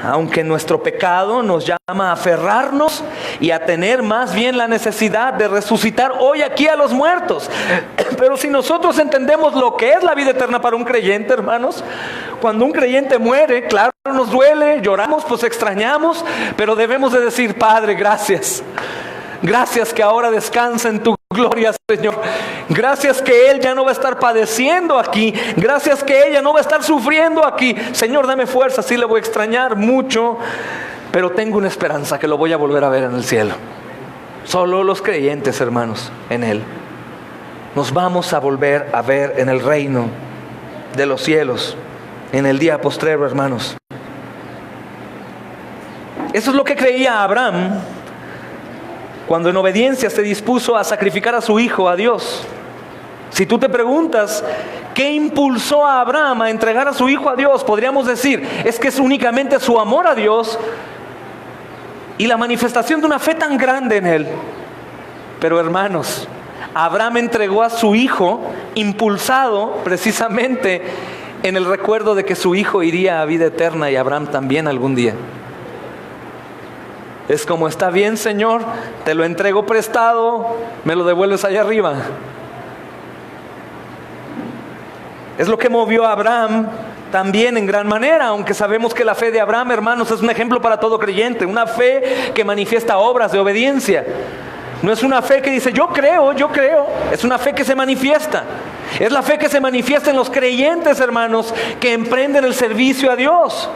Aunque nuestro pecado nos llama a aferrarnos y a tener más bien la necesidad de resucitar hoy aquí a los muertos. Pero si nosotros entendemos lo que es la vida eterna para un creyente, hermanos, cuando un creyente muere, claro, nos duele, lloramos, pues extrañamos, pero debemos de decir: Padre, gracias. Gracias que ahora descansa en tu gloria, Señor. Gracias que Él ya no va a estar padeciendo aquí. Gracias que ella no va a estar sufriendo aquí. Señor, dame fuerza, sí le voy a extrañar mucho, pero tengo una esperanza que lo voy a volver a ver en el cielo. Solo los creyentes, hermanos, en Él nos vamos a volver a ver en el reino de los cielos, en el día postrero, hermanos. Eso es lo que creía Abraham cuando en obediencia se dispuso a sacrificar a su hijo a Dios. Si tú te preguntas qué impulsó a Abraham a entregar a su hijo a Dios, podríamos decir, es que es únicamente su amor a Dios y la manifestación de una fe tan grande en Él. Pero hermanos, Abraham entregó a su hijo impulsado precisamente en el recuerdo de que su hijo iría a vida eterna, y Abraham también algún día. Es como: está bien, Señor, te lo entrego prestado, me lo devuelves allá arriba. Es lo que movió a Abraham también en gran manera, aunque sabemos que la fe de Abraham, hermanos, es un ejemplo para todo creyente, una fe que manifiesta obras de obediencia. No es una fe que dice yo creo. Es una fe que se manifiesta. Es la fe que se manifiesta en los creyentes, hermanos, que emprenden el servicio a Dios.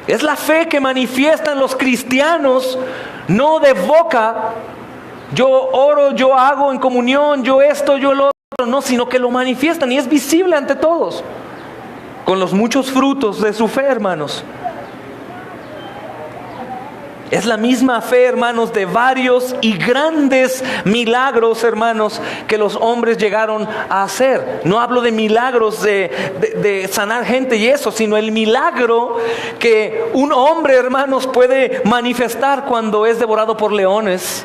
Es la fe que manifiestan los cristianos, no de boca, yo oro, yo hago en comunión, yo esto, yo lo otro, no, sino que lo manifiestan y es visible ante todos, con los muchos frutos de su fe, hermanos. Es la misma fe, hermanos, de varios y grandes milagros, hermanos, que los hombres llegaron a hacer. No hablo de milagros de sanar gente y eso, sino el milagro que un hombre, hermanos, puede manifestar cuando es devorado por leones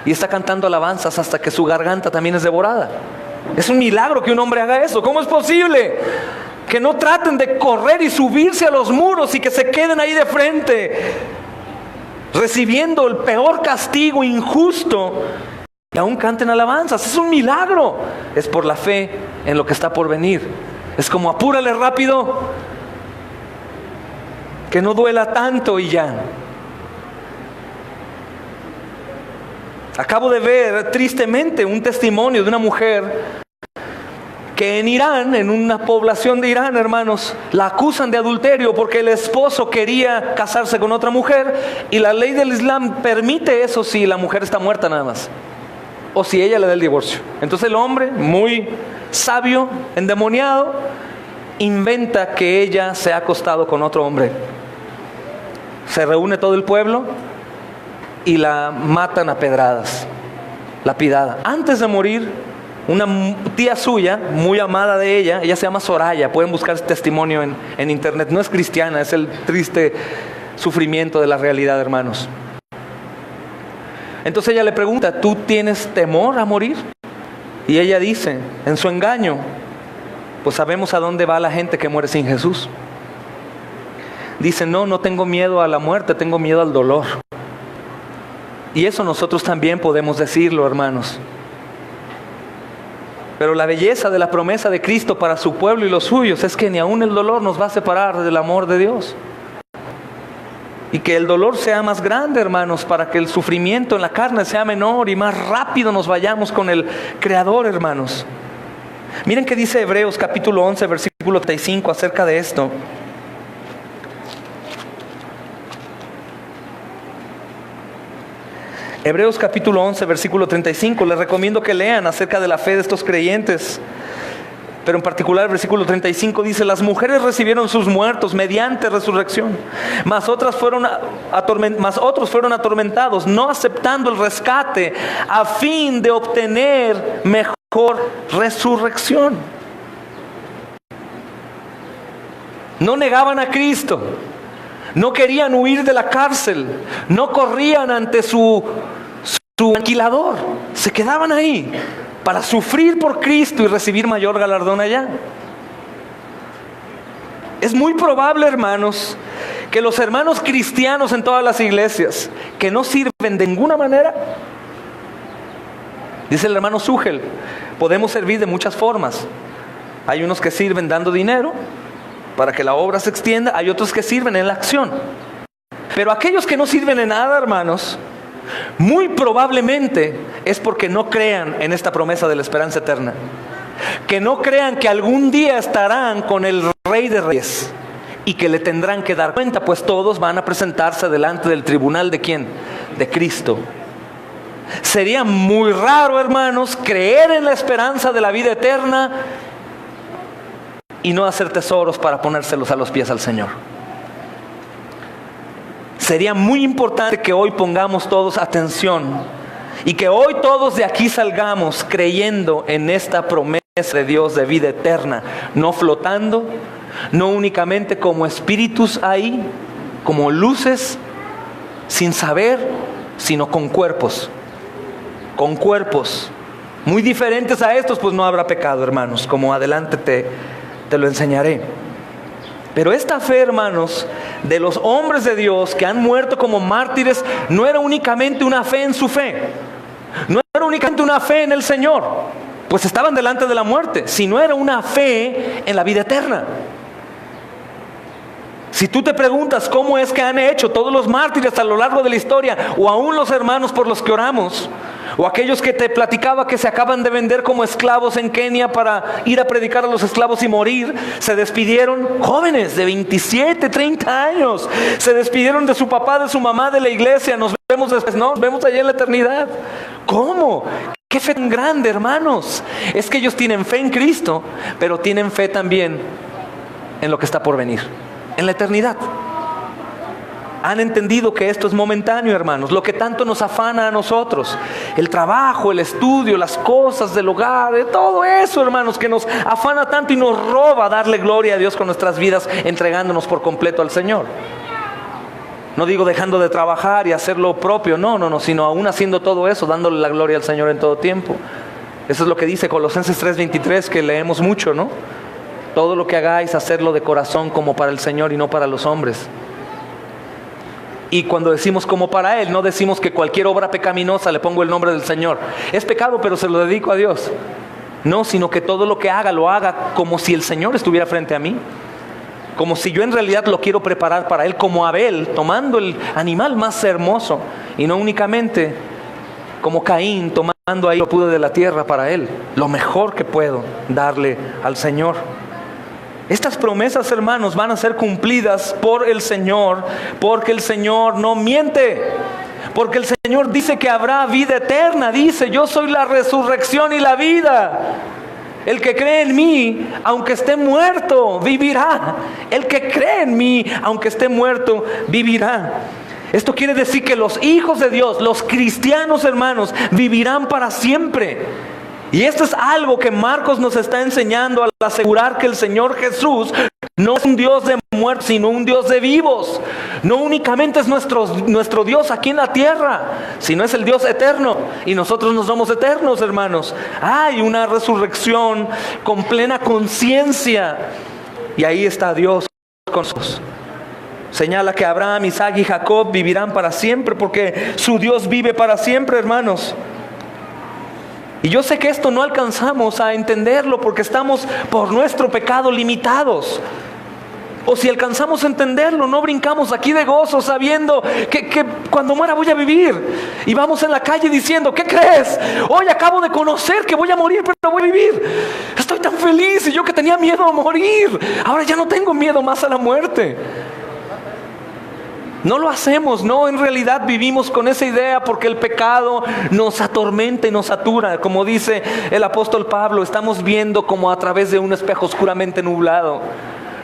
y está cantando alabanzas hasta que su garganta también es devorada. Es un milagro que un hombre haga eso. ¿Cómo es posible? Que no traten de correr y subirse a los muros y que se queden ahí de frente, recibiendo el peor castigo injusto, y aún canten alabanzas. Es un milagro. Es por la fe en lo que está por venir. Es como apúrale rápido, que no duela tanto y ya. Acabo de ver tristemente un testimonio de una mujer que en Irán, en una población de Irán, hermanos, la acusan de adulterio porque el esposo quería casarse con otra mujer y la ley del Islam permite eso si la mujer está muerta nada más, o si ella le da el divorcio. Entonces el hombre, muy sabio, endemoniado, inventa que ella se ha acostado con otro hombre. Se reúne todo el pueblo y la matan a pedradas, lapidada. Antes de morir, una tía suya, muy amada de ella se llama Soraya, pueden buscar ese testimonio en internet, no es cristiana, es el triste sufrimiento de la realidad, hermanos. Entonces ella le pregunta, ¿tú tienes temor a morir? Y ella dice, en su engaño, pues sabemos a dónde va la gente que muere sin Jesús. Dice, no tengo miedo a la muerte, tengo miedo al dolor. Y eso nosotros también podemos decirlo, hermanos. Pero la belleza de la promesa de Cristo para su pueblo y los suyos es que ni aún el dolor nos va a separar del amor de Dios. Y que el dolor sea más grande, hermanos, para que el sufrimiento en la carne sea menor y más rápido nos vayamos con el Creador, hermanos. Miren qué dice Hebreos capítulo 11, versículo 35 acerca de esto. Hebreos capítulo 11, versículo 35. Les recomiendo que lean acerca de la fe de estos creyentes. Pero en particular el versículo 35 dice, las mujeres recibieron sus muertos mediante resurrección, mas otros fueron atormentados, no aceptando el rescate a fin de obtener mejor resurrección. No negaban a Cristo. No querían huir de la cárcel, no corrían ante su alquilador, se quedaban ahí para sufrir por Cristo y recibir mayor galardón allá. Es muy probable, hermanos, que los hermanos cristianos en todas las iglesias que no sirven de ninguna manera, dice el hermano Sugel, podemos servir de muchas formas. Hay unos que sirven dando dinero para que la obra se extienda, hay otros que sirven en la acción. Pero aquellos que no sirven en nada, hermanos, muy probablemente es porque no crean en esta promesa de la esperanza eterna, que no crean que algún día estarán con el Rey de Reyes y que le tendrán que dar cuenta, pues todos van a presentarse delante del tribunal ¿de quién? De Cristo. Sería muy raro, hermanos, creer en la esperanza de la vida eterna y no hacer tesoros para ponérselos a los pies al Señor. Sería muy importante que hoy pongamos todos atención y que hoy todos de aquí salgamos creyendo en esta promesa de Dios de vida eterna, no flotando, no únicamente como espíritus ahí, como luces, sin saber, sino con cuerpos muy diferentes a estos, pues no habrá pecado, hermanos, como adelante te lo enseñaré. Pero esta fe, hermanos, de los hombres de Dios que han muerto como mártires, no era únicamente una fe en su fe, no era únicamente una fe en el Señor, pues estaban delante de la muerte, sino era una fe en la vida eterna. Si tú te preguntas cómo es que han hecho todos los mártires a lo largo de la historia, o aún los hermanos por los que oramos, O aquellos que te platicaba que se acaban de vender como esclavos en Kenia para ir a predicar a los esclavos y morir, se despidieron, jóvenes de 27, 30 años, se despidieron de su papá, de su mamá, de la iglesia. Nos vemos después, no, nos vemos allá en la eternidad. ¿Cómo? ¡Qué fe tan grande, hermanos! Es que ellos tienen fe en Cristo, pero tienen fe también en lo que está por venir, en la eternidad. Han entendido que esto es momentáneo, hermanos. Lo que tanto nos afana a nosotros, el trabajo, el estudio, las cosas del hogar, todo eso, hermanos, que nos afana tanto y nos roba darle gloria a Dios con nuestras vidas, entregándonos por completo al Señor. No digo dejando de trabajar y hacer lo propio, no, sino aún haciendo todo eso, dándole la gloria al Señor en todo tiempo. Eso es lo que dice Colosenses 3:23, que leemos mucho, ¿no? Todo lo que hagáis, hacerlo de corazón como para el Señor y no para los hombres. Y cuando decimos como para Él, no decimos que cualquier obra pecaminosa le pongo el nombre del Señor. Es pecado, pero se lo dedico a Dios. No, sino que todo lo que haga, lo haga como si el Señor estuviera frente a mí. Como si yo en realidad lo quiero preparar para Él, como Abel, tomando el animal más hermoso. Y no únicamente como Caín, tomando ahí lo pude de la tierra para Él. Lo mejor que puedo darle al Señor. Estas promesas, hermanos, van a ser cumplidas por el Señor, porque el Señor no miente. Porque el Señor dice que habrá vida eterna. Dice, yo soy la resurrección y la vida. El que cree en mí, aunque esté muerto, vivirá. El que cree en mí, aunque esté muerto, vivirá. Esto quiere decir que los hijos de Dios, los cristianos, hermanos, vivirán para siempre. Y esto es algo que Marcos nos está enseñando al asegurar que el Señor Jesús no es un Dios de muertos, sino un Dios de vivos. No únicamente es nuestro Dios aquí en la tierra, sino es el Dios eterno. Y nosotros no somos eternos, hermanos. Hay una resurrección con plena conciencia. Y ahí está Dios con nosotros. Señala que Abraham, Isaac y Jacob vivirán para siempre, porque su Dios vive para siempre, hermanos. Y yo sé que esto no alcanzamos a entenderlo porque estamos por nuestro pecado limitados. O si alcanzamos a entenderlo, no brincamos aquí de gozo sabiendo que cuando muera voy a vivir. Y vamos en la calle diciendo, ¿qué crees? Hoy acabo de conocer que voy a morir, pero voy a vivir. Estoy tan feliz, y yo que tenía miedo a morir, ahora ya no tengo miedo más a la muerte. No lo hacemos, no, en realidad vivimos con esa idea porque el pecado nos atormenta y nos satura. Como dice el apóstol Pablo, estamos viendo como a través de un espejo oscuramente nublado.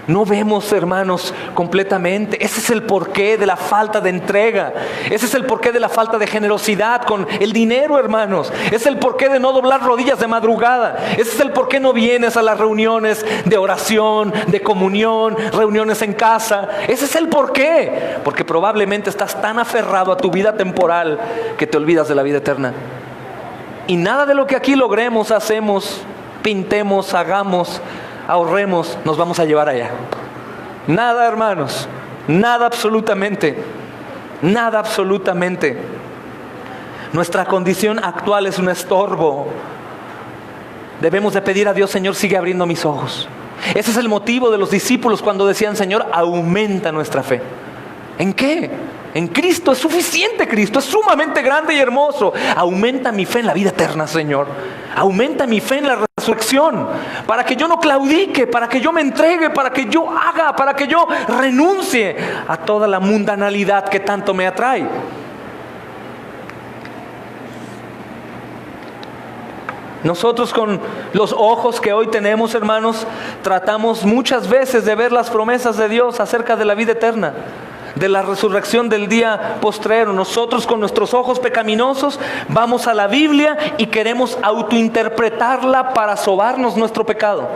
No vemos, hermanos, completamente. Ese es el porqué de la falta de entrega. Ese es el porqué de la falta de generosidad con el dinero, hermanos. Es el porqué de no doblar rodillas de madrugada. Ese es el porqué no vienes a las reuniones de oración, de comunión, reuniones en casa. Ese es el porqué. Porque probablemente estás tan aferrado a tu vida temporal que te olvidas de la vida eterna. Y nada de lo que aquí logremos, hacemos, pintemos, hagamos, ahorremos, nos vamos a llevar allá. Nada, hermanos, nada absolutamente. Nada absolutamente. Nuestra condición actual es un estorbo. Debemos de pedir a Dios, Señor, sigue abriendo mis ojos. Ese es el motivo de los discípulos cuando decían, Señor, aumenta nuestra fe. ¿En qué? En Cristo. Es suficiente. Cristo es sumamente grande y hermoso. Aumenta mi fe en la vida eterna, Señor. Aumenta mi fe en la resurrección, para que yo no claudique, para que yo me entregue, para que yo haga, para que yo renuncie a toda la mundanalidad que tanto me atrae. Nosotros con los ojos que hoy tenemos, hermanos, tratamos muchas veces de ver las promesas de Dios acerca de la vida eterna, de la resurrección del día postrero. Nosotros con nuestros ojos pecaminosos vamos a la Biblia y queremos autointerpretarla para sobarnos nuestro pecado.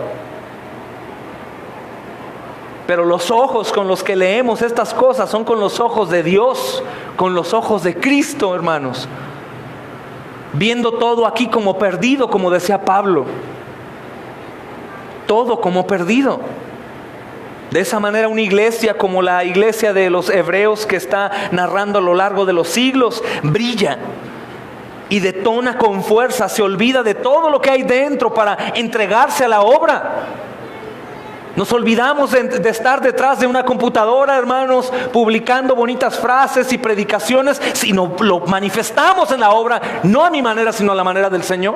Pero los ojos con los que leemos estas cosas son con los ojos de Dios, con los ojos de Cristo, hermanos. Viendo todo aquí como perdido, como decía Pablo. Todo como perdido. De esa manera una iglesia como la iglesia de los hebreos que está narrando a lo largo de los siglos, brilla y detona con fuerza, se olvida de todo lo que hay dentro para entregarse a la obra. Nos olvidamos de estar detrás de una computadora, hermanos, publicando bonitas frases y predicaciones, sino lo manifestamos en la obra, no a mi manera, sino a la manera del Señor.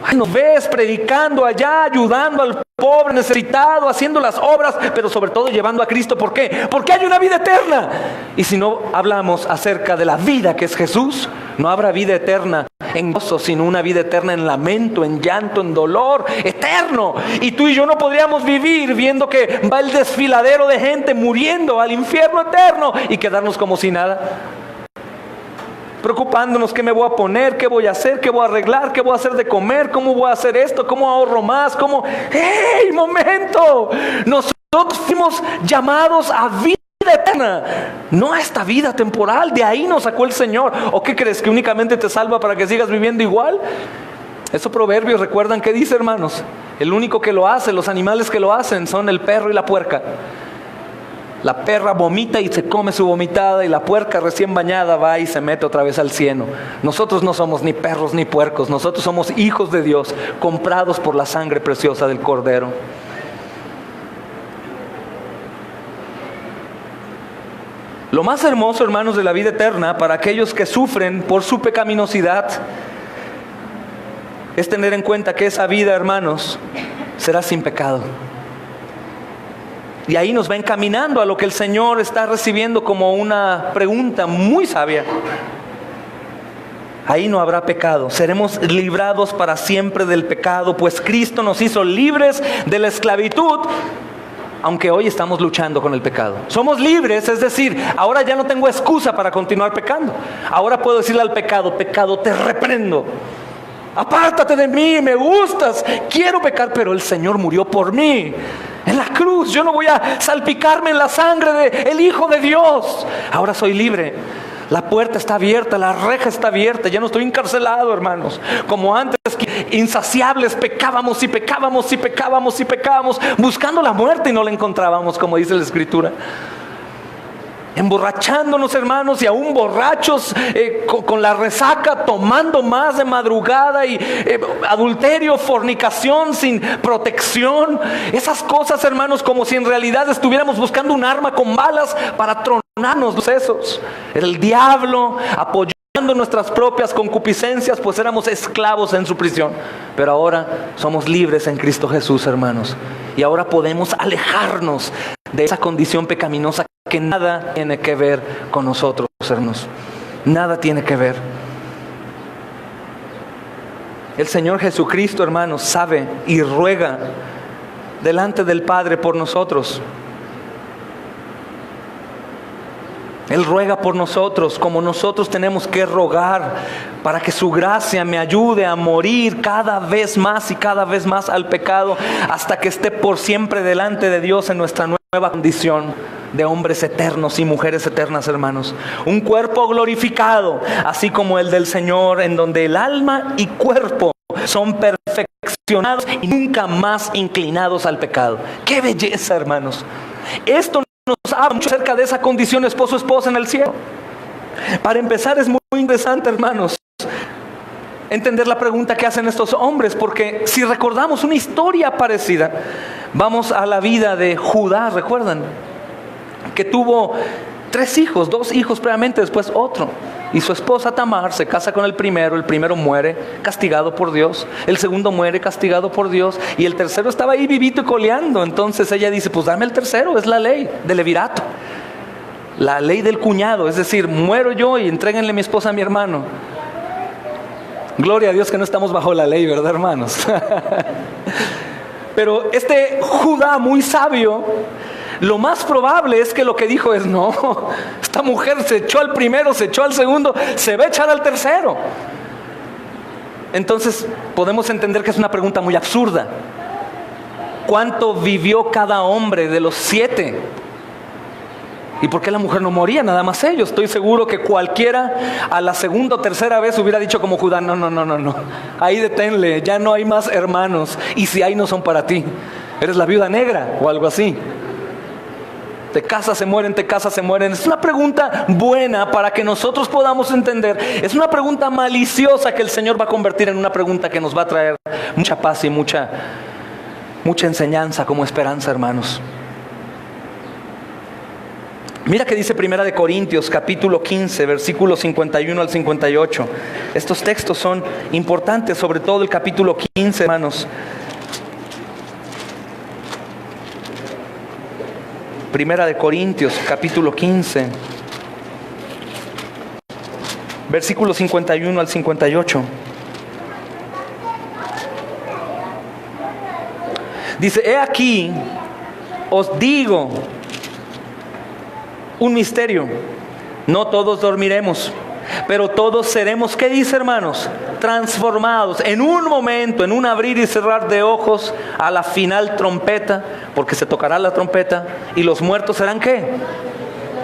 Ay, nos ves predicando allá, ayudando al pobre necesitado, haciendo las obras, pero sobre todo llevando a Cristo. ¿Por qué? Porque hay una vida eterna. Y si no hablamos acerca de la vida que es Jesús, no habrá vida eterna en gozo, sino una vida eterna en lamento, en llanto, en dolor eterno. Y tú y yo no podríamos vivir viendo que va el desfiladero de gente muriendo al infierno eterno y quedarnos como si nada, preocupándonos qué me voy a poner, qué voy a hacer, qué voy a arreglar, qué voy a hacer de comer, cómo voy a hacer esto, cómo ahorro más, cómo... ¡Hey, momento! Nosotros fuimos llamados a vida eterna, no a esta vida temporal. De ahí nos sacó el Señor. ¿O qué crees? ¿Que únicamente te salva para que sigas viviendo igual? Esos proverbios, ¿recuerdan qué dice, hermanos? El único que lo hace, los animales que lo hacen son el perro y la puerca. La perra vomita y se come su vomitada, y la puerca recién bañada va y se mete otra vez al cieno. Nosotros no somos ni perros ni puercos, nosotros somos hijos de Dios, comprados por la sangre preciosa del Cordero. Lo más hermoso, hermanos, de la vida eterna para aquellos que sufren por su pecaminosidad es tener en cuenta que esa vida, hermanos, será sin pecado. Y ahí nos va encaminando a lo que el Señor está recibiendo como una pregunta muy sabia. Ahí no habrá pecado, seremos librados para siempre del pecado, pues Cristo nos hizo libres de la esclavitud, aunque hoy estamos luchando con el pecado. Somos libres, es decir, ahora ya no tengo excusa para continuar pecando. Ahora puedo decirle al pecado: pecado, te reprendo. Apártate de mí, me gustas, quiero pecar, pero el Señor murió por mí en la cruz. Yo no voy a salpicarme en la sangre del Hijo de Dios. Ahora soy libre. La puerta está abierta, la reja está abierta. Ya no estoy encarcelado, hermanos, como antes, insaciables, pecábamos y pecábamos y pecábamos y pecábamos, buscando la muerte y no la encontrábamos, como dice la Escritura. Emborrachándonos, hermanos, y aún borrachos, con la resaca, tomando más de madrugada, y adulterio, fornicación sin protección. Esas cosas, hermanos, como si en realidad estuviéramos buscando un arma con balas para tronarnos los sesos. Era el diablo apoyando nuestras propias concupiscencias, pues éramos esclavos en su prisión. Pero ahora somos libres en Cristo Jesús, hermanos, y ahora podemos alejarnos de esa condición pecaminosa que nada tiene que ver con nosotros, hermanos. Nada tiene que ver. El Señor Jesucristo, hermanos, sabe y ruega delante del Padre por nosotros. Él ruega por nosotros, como nosotros tenemos que rogar para que su gracia me ayude a morir cada vez más y cada vez más al pecado, hasta que esté por siempre delante de Dios en nuestra nueva condición de hombres eternos y mujeres eternas, hermanos. Un cuerpo glorificado, así como el del Señor, en donde el alma y cuerpo son perfeccionados y nunca más inclinados al pecado. ¡Qué belleza, hermanos! Esto nos habla mucho acerca de esa condición esposo-esposa en el cielo. Para empezar, es muy interesante, hermanos, entender la pregunta que hacen estos hombres, porque si recordamos una historia parecida, vamos a la vida de Judá. ¿Recuerdan? Que tuvo 3 hijos, 2 hijos previamente, después otro. Y su esposa Tamar se casa con el primero muere castigado por Dios, el segundo muere castigado por Dios, y el tercero estaba ahí vivito y coleando. Entonces ella dice: pues dame el tercero, es la ley del levirato, la ley del cuñado, es decir, muero yo y entréguenle mi esposa a mi hermano. Gloria a Dios que no estamos bajo la ley, ¿verdad, hermanos? Pero este Judá, muy sabio, lo más probable es que lo que dijo es: no, esta mujer se echó al primero, se echó al segundo, se va a echar al tercero. Entonces podemos entender que es una pregunta muy absurda. ¿Cuánto vivió cada hombre de los 7? ¿Y por qué la mujer no moría? Nada más ellos. Estoy seguro que cualquiera a la segunda o tercera vez hubiera dicho como Judá: no, ahí deténle, ya no hay más hermanos, y si hay, no son para ti, eres la viuda negra o algo así. Te casas, se mueren, te casas, se mueren. Es una pregunta buena para que nosotros podamos entender. Es una pregunta maliciosa que el Señor va a convertir en una pregunta que nos va a traer mucha paz y mucha mucha enseñanza como esperanza, hermanos. Mira que dice Primera de Corintios, capítulo 15, versículos 51 al 58. Estos textos son importantes, sobre todo el capítulo 15, hermanos. Primera de Corintios, capítulo 15, versículos 51 al 58. Dice, he aquí, os digo un misterio, no todos dormiremos, pero todos seremos, ¿qué dice, hermanos? Transformados en un momento, en un abrir y cerrar de ojos, a la final trompeta, porque se tocará la trompeta, y los muertos serán, ¿qué?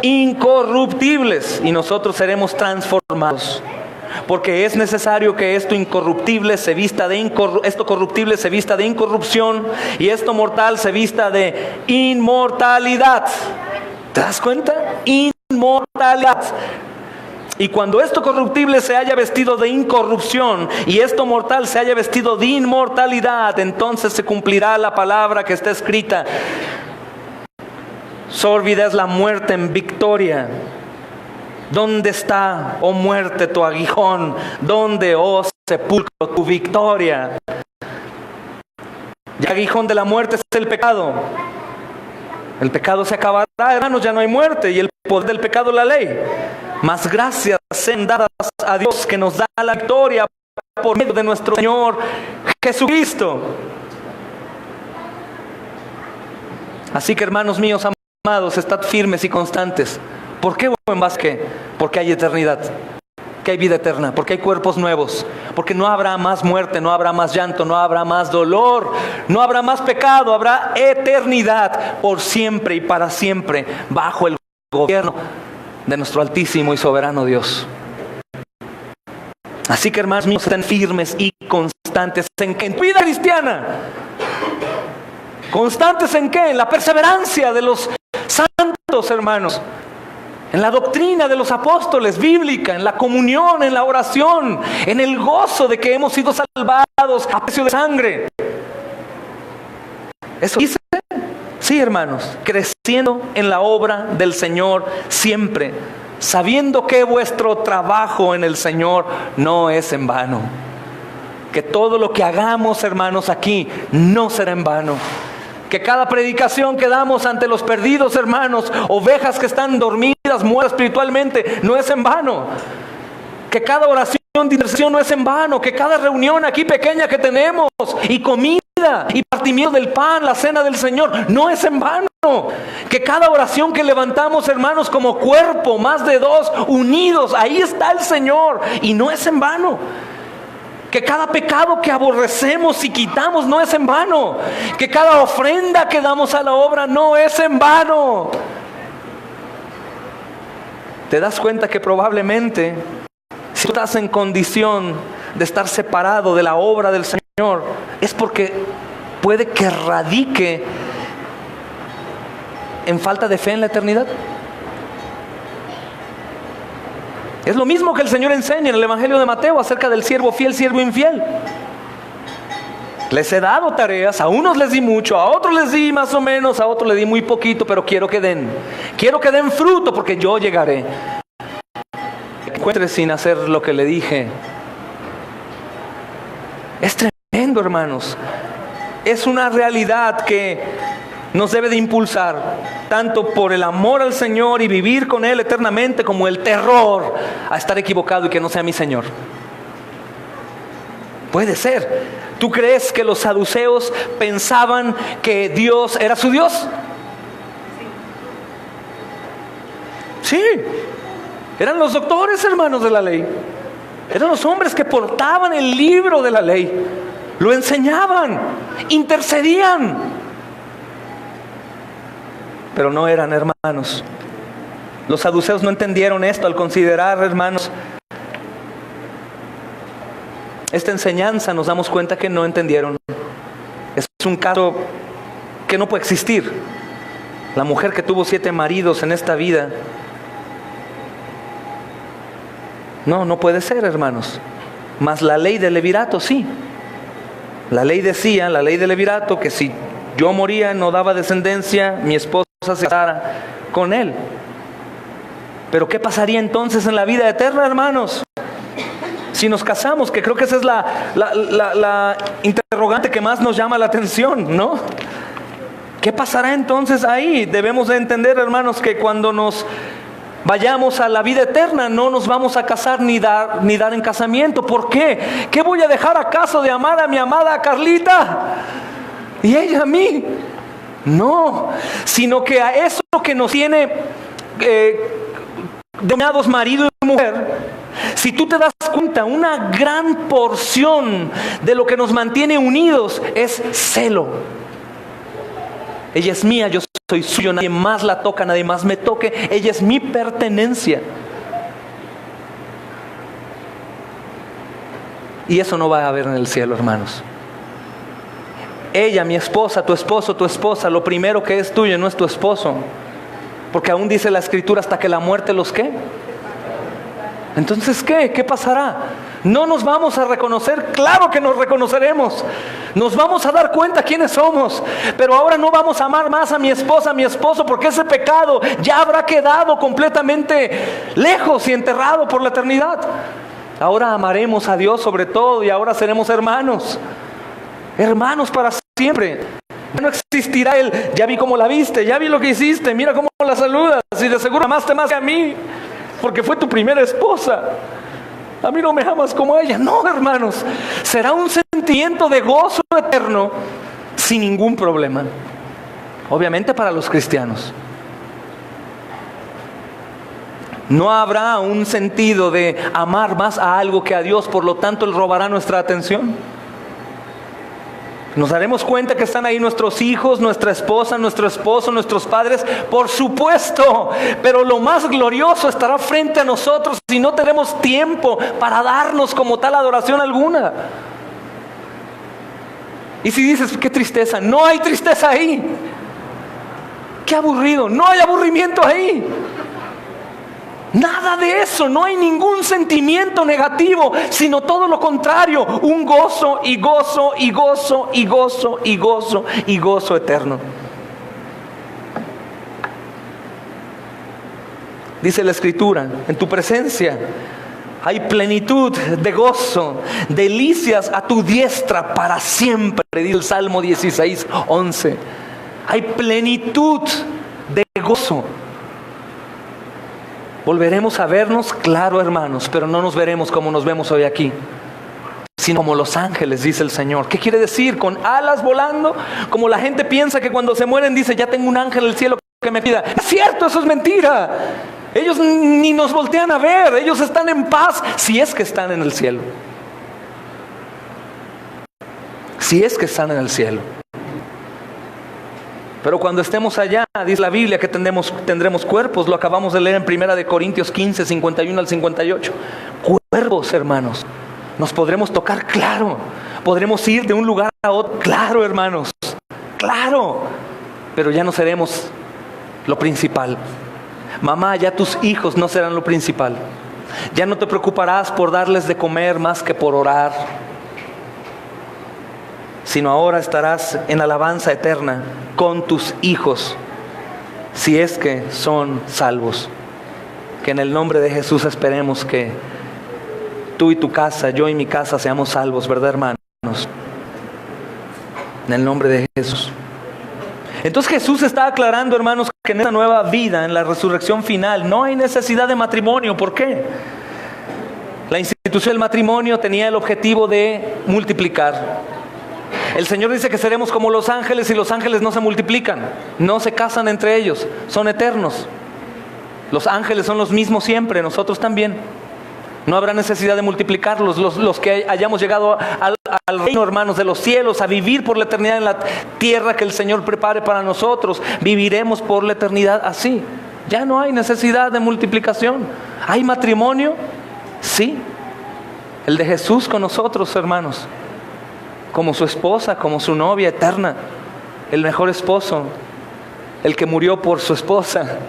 Incorruptibles, y nosotros seremos transformados. Porque es necesario que esto incorruptible se vista de esto corruptible se vista de incorrupción, y esto mortal se vista de inmortalidad. ¿Te das cuenta? Inmortalidad. Y cuando esto corruptible se haya vestido de incorrupción y esto mortal se haya vestido de inmortalidad, entonces se cumplirá la palabra que está escrita: sórbida es la muerte en victoria. ¿Dónde está, oh muerte, tu aguijón? ¿Dónde, oh sepulcro, tu victoria? El aguijón de la muerte es el pecado. El pecado se acabará, hermanos, ya no hay muerte, y el poder del pecado la ley. Mas gracias sean dadas a Dios que nos da la victoria por medio de nuestro Señor Jesucristo. Así que, hermanos míos amados, estad firmes y constantes. ¿Por qué, buen básquet? Porque hay eternidad, que hay vida eterna, porque hay cuerpos nuevos, porque no habrá más muerte, no habrá más llanto, no habrá más dolor, no habrá más pecado, habrá eternidad por siempre y para siempre bajo el gobierno de nuestro altísimo y soberano Dios. Así que, hermanos míos, estén firmes y constantes en qué? En tu vida cristiana. ¿Constantes en qué? En la perseverancia de los santos, hermanos. En la doctrina de los apóstoles bíblica, en la comunión, en la oración, en el gozo de que hemos sido salvados a precio de sangre. ¿Eso dice? Sí, hermanos, creciendo en la obra del Señor siempre, sabiendo que vuestro trabajo en el Señor no es en vano. Que todo lo que hagamos, hermanos, aquí no será en vano. Que cada predicación que damos ante los perdidos, hermanos, ovejas que están dormidas, muertas espiritualmente, no es en vano. Que cada oración de intercesión no es en vano. Que cada reunión aquí pequeña que tenemos, y comida y partimiento del pan, la cena del Señor, no es en vano. Que cada oración que levantamos, hermanos, como cuerpo, más de dos, unidos, ahí está el Señor, y no es en vano. Que cada pecado que aborrecemos y quitamos no es en vano. Que cada ofrenda que damos a la obra no es en vano. ¿Te das cuenta que probablemente, si tú estás en condición de estar separado de la obra del Señor, es porque puede que radique en falta de fe en la eternidad? Es lo mismo que el Señor enseña en el Evangelio de Mateo acerca del siervo fiel, siervo infiel. Les he dado tareas, a unos les di mucho, a otros les di más o menos, a otros les di muy poquito, pero quiero que den fruto, porque yo llegaré. Encuentre sin hacer lo que le dije. Es tremendo, hermanos. Es una realidad que nos debe de impulsar, tanto por el amor al Señor y vivir con Él eternamente, como el terror a estar equivocado y que no sea mi Señor. Puede ser. ¿Tú crees que los saduceos pensaban que Dios era su Dios? Sí. Eran los doctores, hermanos, de la ley. Eran los hombres que portaban el libro de la ley. Lo enseñaban, intercedían. Pero no eran hermanos. Los saduceos no entendieron esto al considerar, hermanos, esta enseñanza. Nos damos cuenta que no entendieron. Es un caso que no puede existir. La mujer que tuvo 7 maridos en esta vida, no puede ser, hermanos. Mas la ley del levirato sí. La ley decía, la ley del levirato, que si yo moría, no daba descendencia, mi esposa se casara con él. Pero ¿qué pasaría entonces en la vida eterna, hermanos? Si nos casamos, que creo que esa es la interrogante que más nos llama la atención, ¿no? ¿Qué pasará entonces ahí? Debemos de entender, hermanos, que cuando nos vayamos a la vida eterna no nos vamos a casar ni dar en casamiento. ¿Por qué? ¿Qué voy a dejar acaso de amar a mi amada Carlita y ella a mí? No, sino que a eso que nos tiene denominados marido y mujer, si tú te das cuenta, una gran porción de lo que nos mantiene unidos es celo. Ella es mía, yo soy suyo, nadie más la toca, nadie más me toque, ella es mi pertenencia. Y eso no va a haber en el cielo, hermanos. Ella, mi esposa, tu esposa, lo primero que es tuyo no es tu esposo. Porque aún dice la Escritura, hasta que la muerte los ¿qué? Entonces, ¿qué pasará? ¿No nos vamos a reconocer? Claro que nos reconoceremos. Nos vamos a dar cuenta quiénes somos. Pero ahora no vamos a amar más a mi esposa, a mi esposo, porque ese pecado ya habrá quedado completamente lejos y enterrado por la eternidad. Ahora amaremos a Dios sobre todo y ahora seremos hermanos. Hermanos para siempre. Ya no existirá el, ya vi cómo la viste, ya vi lo que hiciste, mira cómo la saludas y de seguro amaste más que a mí, porque fue tu primera esposa. A mí no me amas como a ella. No, hermanos, será un sentimiento de gozo eterno sin ningún problema. Obviamente para los cristianos. No habrá un sentido de amar más a algo que a Dios, por lo tanto Él robará nuestra atención. Nos daremos cuenta que están ahí nuestros hijos, nuestra esposa, nuestro esposo, nuestros padres, por supuesto, pero lo más glorioso estará frente a nosotros si no tenemos tiempo para darnos como tal adoración alguna. Y si dices, qué tristeza, no hay tristeza ahí. Qué aburrido, no hay aburrimiento ahí. Nada de eso, no hay ningún sentimiento negativo, sino todo lo contrario, un gozo y gozo y gozo y gozo y gozo y gozo eterno. Dice la Escritura, en tu presencia hay plenitud de gozo, delicias a tu diestra para siempre, dice el Salmo 16:11. Hay plenitud de gozo. Volveremos a vernos, claro, hermanos, pero no nos veremos como nos vemos hoy aquí, sino como los ángeles, dice el Señor. ¿Qué quiere decir? Con alas volando, como la gente piensa que cuando se mueren dice, ya tengo un ángel del cielo que me cuida. Es cierto, eso es mentira. Ellos ni nos voltean a ver, ellos están en paz, si es que están en el cielo. Si es que están en el cielo. Pero cuando estemos allá, dice la Biblia que tendremos cuerpos. Lo acabamos de leer en 1 Corintios 15, 51 al 58. Cuerpos, hermanos. Nos podremos tocar, claro. Podremos ir de un lugar a otro, claro, hermanos. Claro. Pero ya no seremos lo principal. Mamá, ya tus hijos no serán lo principal. Ya no te preocuparás por darles de comer más que por orar, sino ahora estarás en alabanza eterna con tus hijos, si es que son salvos. Que en el nombre de Jesús esperemos que tú y tu casa, yo y mi casa seamos salvos, ¿verdad, hermanos? En el nombre de Jesús. Entonces Jesús está aclarando, hermanos, que en esta nueva vida, en la resurrección final, no hay necesidad de matrimonio. ¿Por qué? La institución del matrimonio tenía el objetivo de multiplicar. El Señor dice que seremos como los ángeles, y los ángeles no se multiplican, no se casan entre ellos, son eternos. Los ángeles son los mismos siempre, nosotros también. No habrá necesidad de multiplicarlos. Los que hayamos llegado al reino, hermanos, de los cielos, a vivir por la eternidad en la tierra que el Señor prepare para nosotros, viviremos por la eternidad así. Ya no hay necesidad de multiplicación. ¿Hay matrimonio? Sí. El de Jesús con nosotros, hermanos, como su esposa, como su novia eterna, el mejor esposo, el que murió por su esposa,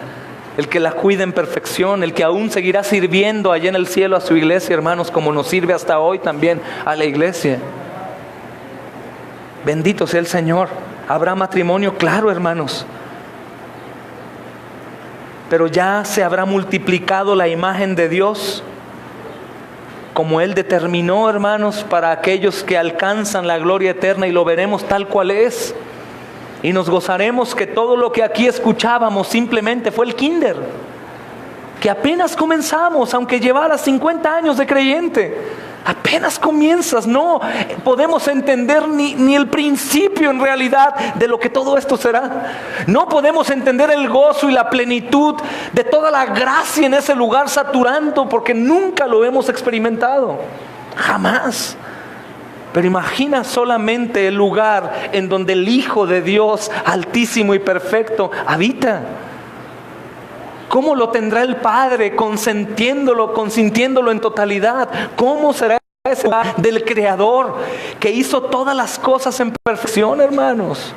el que la cuida en perfección, el que aún seguirá sirviendo allá en el cielo a su iglesia, hermanos, como nos sirve hasta hoy también a la iglesia. Bendito sea el Señor. ¿Habrá matrimonio? Claro, hermanos. Pero ya se habrá multiplicado la imagen de Dios como Él determinó, hermanos, para aquellos que alcanzan la gloria eterna, y lo veremos tal cual es. Y nos gozaremos que todo lo que aquí escuchábamos simplemente fue el kinder, que apenas comenzamos, aunque llevaras 50 años de creyente. Apenas comienzas, no podemos entender ni el principio en realidad de lo que todo esto será. No podemos entender el gozo y la plenitud de toda la gracia en ese lugar saturando, porque nunca lo hemos experimentado, jamás. Pero imagina solamente el lugar en donde el Hijo de Dios Altísimo y Perfecto habita. ¿Cómo lo tendrá el Padre consintiéndolo en totalidad? ¿Cómo será ese lugar del Creador que hizo todas las cosas en perfección, hermanos?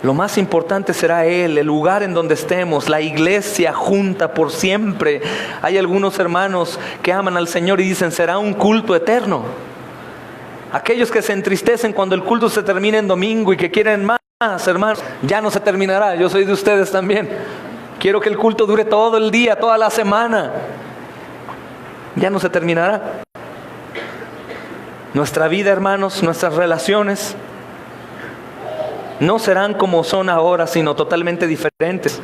Lo más importante será Él, el lugar en donde estemos, la iglesia junta por siempre. Hay algunos hermanos que aman al Señor y dicen, será un culto eterno. Aquellos que se entristecen cuando el culto se termina en domingo y que quieren más, hermanos, ya no se terminará. Yo soy de ustedes también. Quiero que el culto dure todo el día, toda la semana. Ya no se terminará. Nuestra vida, hermanos, nuestras relaciones no serán como son ahora, sino totalmente diferentes,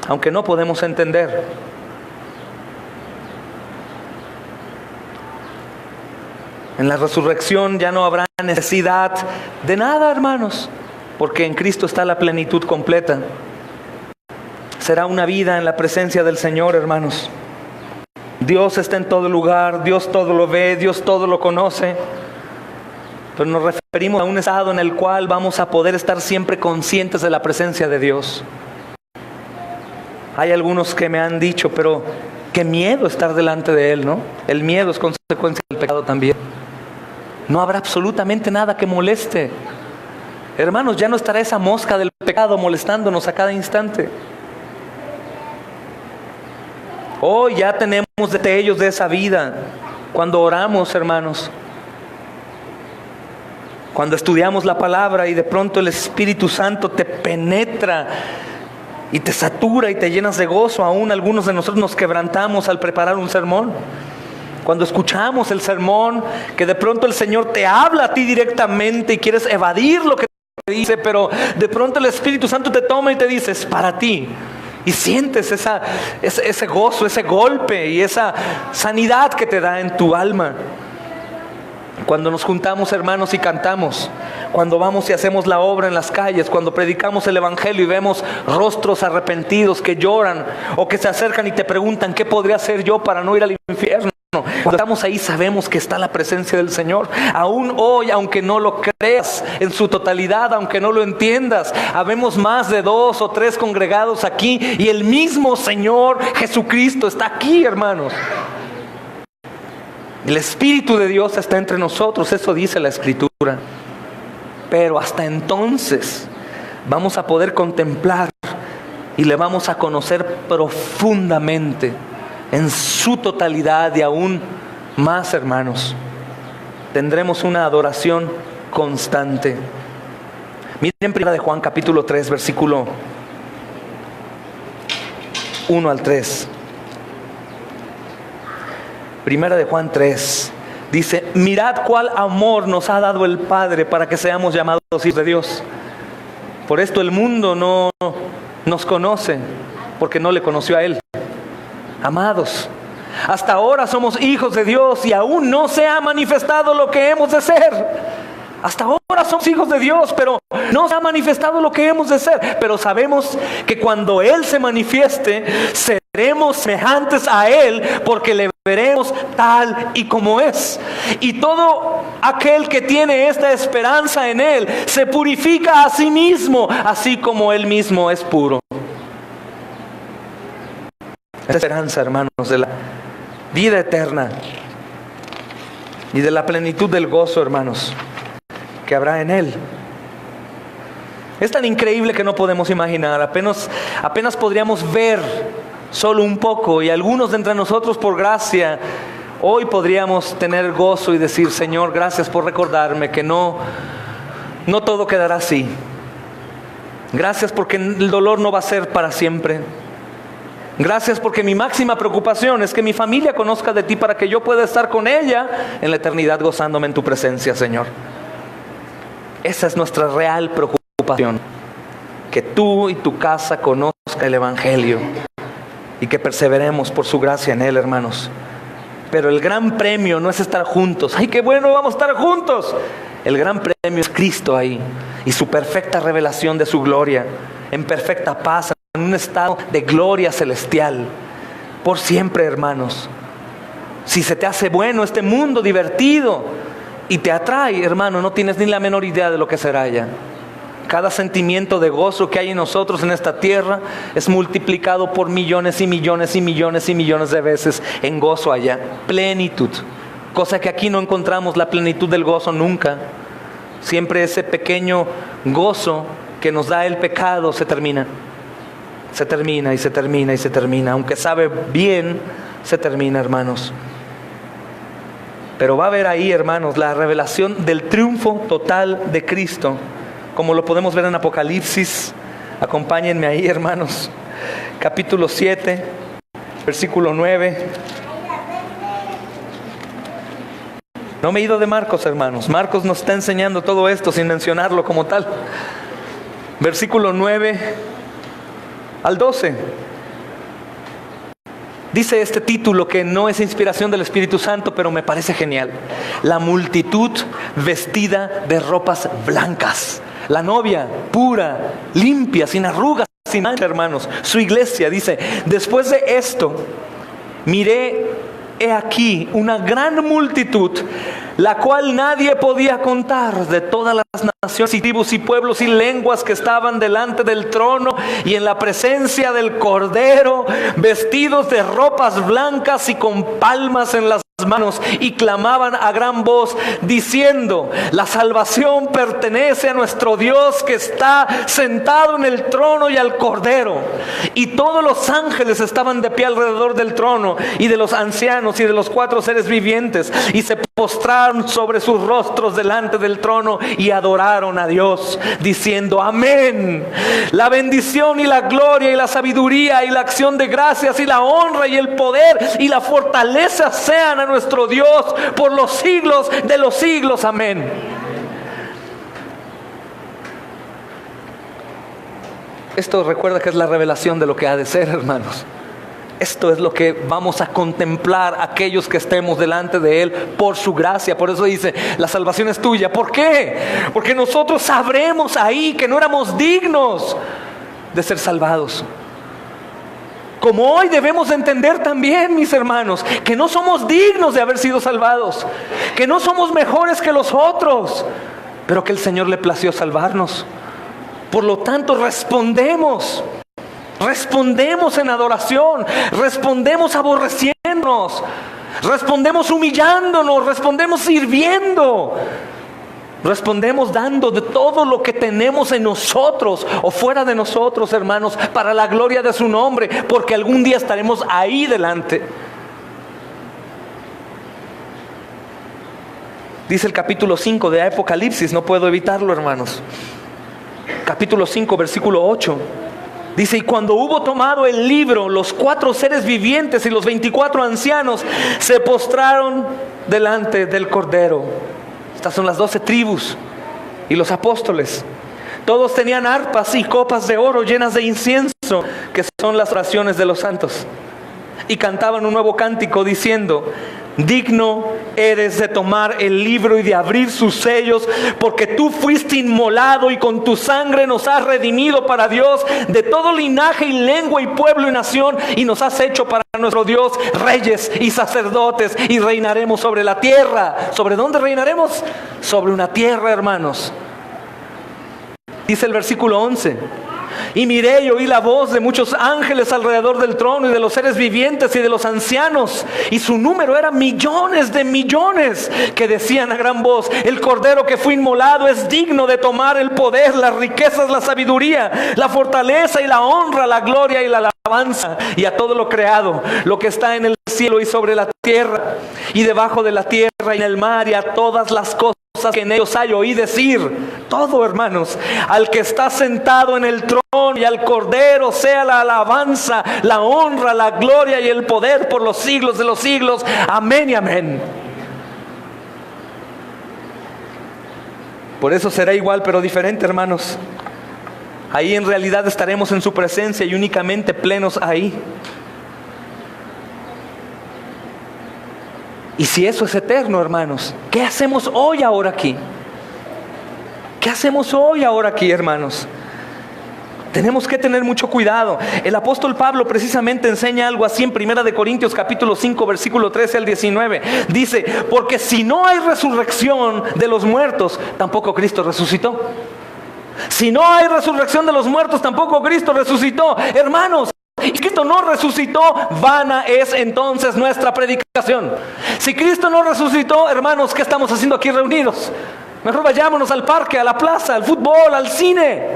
aunque no podemos entender. En la resurrección ya no habrá necesidad de nada, hermanos, porque en Cristo está la plenitud completa. Será una vida en la presencia del Señor, hermanos. Dios está en todo lugar, Dios todo lo ve, Dios todo lo conoce. Pero nos referimos a un estado en el cual vamos a poder estar siempre conscientes de la presencia de Dios. Hay algunos que me han dicho, pero qué miedo estar delante de Él, ¿no? El miedo es consecuencia del pecado también. No habrá absolutamente nada que moleste. Hermanos, ya no estará esa mosca del pecado molestándonos a cada instante. Hoy ya tenemos detalles de esa vida. Cuando oramos, hermanos, cuando estudiamos la palabra y de pronto el Espíritu Santo te penetra y te satura y te llenas de gozo. Aún algunos de nosotros nos quebrantamos al preparar un sermón. Cuando escuchamos el sermón, que de pronto el Señor te habla a ti directamente y quieres evadir lo que te dice, pero de pronto el Espíritu Santo te toma y te dice, es para ti. Y sientes ese gozo, ese golpe y esa sanidad que te da en tu alma. Cuando nos juntamos, hermanos, y cantamos, cuando vamos y hacemos la obra en las calles, cuando predicamos el Evangelio y vemos rostros arrepentidos que lloran o que se acercan y te preguntan, ¿qué podría hacer yo para no ir al infierno? Cuando estamos ahí sabemos que está la presencia del Señor. Aún hoy, aunque no lo creas en su totalidad, aunque no lo entiendas, habemos más de 2 o 3 congregados aquí y el mismo Señor Jesucristo está aquí, hermanos. El Espíritu de Dios está entre nosotros, eso dice la Escritura. Pero hasta entonces vamos a poder contemplar y le vamos a conocer profundamente en su totalidad y aún más, hermanos. Tendremos una adoración constante. Miren 1 de Juan capítulo 3, versículo 1 al 3. 1 de Juan 3 dice, mirad cuál amor nos ha dado el Padre para que seamos llamados hijos de Dios. Por esto el mundo no nos conoce, porque no le conoció a Él. Amados, hasta ahora somos hijos de Dios y aún no se ha manifestado lo que hemos de ser. Hasta ahora somos hijos de Dios, pero no se ha manifestado lo que hemos de ser. Pero sabemos que cuando Él se manifieste, seremos semejantes a Él, porque le veremos tal y como es. Y todo aquel que tiene esta esperanza en Él, se purifica a sí mismo, así como Él mismo es puro. Esta esperanza, hermanos, de la vida eterna y de la plenitud del gozo, hermanos, que habrá en Él, es tan increíble que no podemos imaginar. Apenas podríamos ver solo un poco, y algunos de entre nosotros por gracia hoy podríamos tener gozo y decir: Señor, gracias por recordarme que no todo quedará así. Gracias porque el dolor no va a ser para siempre. Gracias porque mi máxima preocupación es que mi familia conozca de ti para que yo pueda estar con ella en la eternidad gozándome en tu presencia, Señor. Esa es nuestra real preocupación. Que tú y tu casa conozcan el Evangelio y que perseveremos por su gracia en él, hermanos. Pero el gran premio no es estar juntos. ¡Ay, qué bueno, vamos a estar juntos! El gran premio es Cristo ahí y su perfecta revelación de su gloria, en perfecta paz, en un estado de gloria celestial, por siempre, hermanos. Si se te hace bueno este mundo divertido y te atrae, hermano, no tienes ni la menor idea de lo que será allá. Cada sentimiento de gozo que hay en nosotros en esta tierra es multiplicado por millones y millones y millones y millones de veces en gozo allá. Plenitud. Cosa que aquí no encontramos la plenitud del gozo nunca. Siempre ese pequeño gozo que nos da el pecado se termina. Se termina y se termina y se termina. Aunque sabe bien, se termina, hermanos. Pero va a haber ahí, hermanos, la revelación del triunfo total de Cristo, como lo podemos ver en Apocalipsis. Acompáñenme ahí, hermanos. Capítulo 7, versículo 9. No me he ido de Marcos, hermanos. Marcos nos está enseñando todo esto sin mencionarlo como tal. Versículo 9 al 12. Dice este título que no es inspiración del Espíritu Santo, pero me parece genial. La multitud vestida de ropas blancas. La novia pura, limpia, sin arrugas, sin mancha, hermanos. Su iglesia dice: después de esto, miré, he aquí, una gran multitud, la cual nadie podía contar, de todas las naciones y tribus y pueblos y lenguas que estaban delante del trono y en la presencia del Cordero, vestidos de ropas blancas y con palmas en las manos, y clamaban a gran voz diciendo: la salvación pertenece a nuestro Dios que está sentado en el trono y al Cordero. Y todos los ángeles estaban de pie alrededor del trono y de los ancianos y de los 4 seres vivientes, y se postraron sobre sus rostros delante del trono y adoraron a Dios diciendo: amén. La bendición y la gloria y la sabiduría y la acción de gracias y la honra y el poder y la fortaleza sean a nuestro Dios por los siglos de los siglos. Amén. Esto recuerda que es la revelación de lo que ha de ser, hermanos. Esto es lo que vamos a contemplar aquellos que estemos delante de Él por su gracia. Por eso dice: la salvación es tuya. ¿Por qué? Porque nosotros sabremos ahí que no éramos dignos de ser salvados. Como hoy debemos entender también, mis hermanos, que no somos dignos de haber sido salvados, que no somos mejores que los otros, pero que el Señor le plació salvarnos. Por lo tanto, respondemos en adoración, respondemos aborreciéndonos, respondemos humillándonos, respondemos sirviendo, respondemos dando de todo lo que tenemos en nosotros o fuera de nosotros, hermanos, para la gloria de su nombre, porque algún día estaremos ahí delante. Dice el capítulo 5 de Apocalipsis, no puedo evitarlo, hermanos. Capítulo 5, versículo 8. Dice: y cuando hubo tomado el libro, los 4 seres vivientes y los 24 ancianos se postraron delante del Cordero. Estas son las 12 tribus y los apóstoles. Todos tenían arpas y copas de oro llenas de incienso, que son las oraciones de los santos. Y cantaban un nuevo cántico diciendo: digno eres de tomar el libro y de abrir sus sellos, porque tú fuiste inmolado y con tu sangre nos has redimido para Dios de todo linaje y lengua y pueblo y nación, y nos has hecho para nuestro Dios reyes y sacerdotes, y reinaremos sobre la tierra. ¿Sobre dónde reinaremos? Sobre una tierra, hermanos. Dice el versículo 11: y miré y oí la voz de muchos ángeles alrededor del trono y de los seres vivientes y de los ancianos, y su número era millones de millones, que decían a gran voz: el Cordero que fue inmolado es digno de tomar el poder, las riquezas, la sabiduría, la fortaleza y la honra, la gloria y la alabanza alabanza y a todo lo creado, lo que está en el cielo y sobre la tierra y debajo de la tierra y en el mar, y a todas las cosas que en ellos hay. Oí decir todo, hermanos, al que está sentado en el trono y al Cordero sea la alabanza, la honra, la gloria y el poder por los siglos de los siglos. Amén y amén. Por eso será igual pero diferente, hermanos. Ahí en realidad estaremos en su presencia y únicamente plenos ahí. Y si eso es eterno, hermanos, ¿qué hacemos hoy ahora aquí? ¿Qué hacemos hoy ahora aquí, hermanos? Tenemos que tener mucho cuidado. El apóstol Pablo precisamente enseña algo así en 1 Corintios capítulo 5 versículo 13 al 19. Dice, porque si no hay resurrección de los muertos, tampoco Cristo resucitó. Si no hay resurrección de los muertos, tampoco Cristo resucitó. Hermanos, y Cristo no resucitó, vana es entonces nuestra predicación. Si Cristo no resucitó, hermanos, ¿qué estamos haciendo aquí reunidos? Mejor vayámonos al parque, a la plaza, al fútbol, al cine.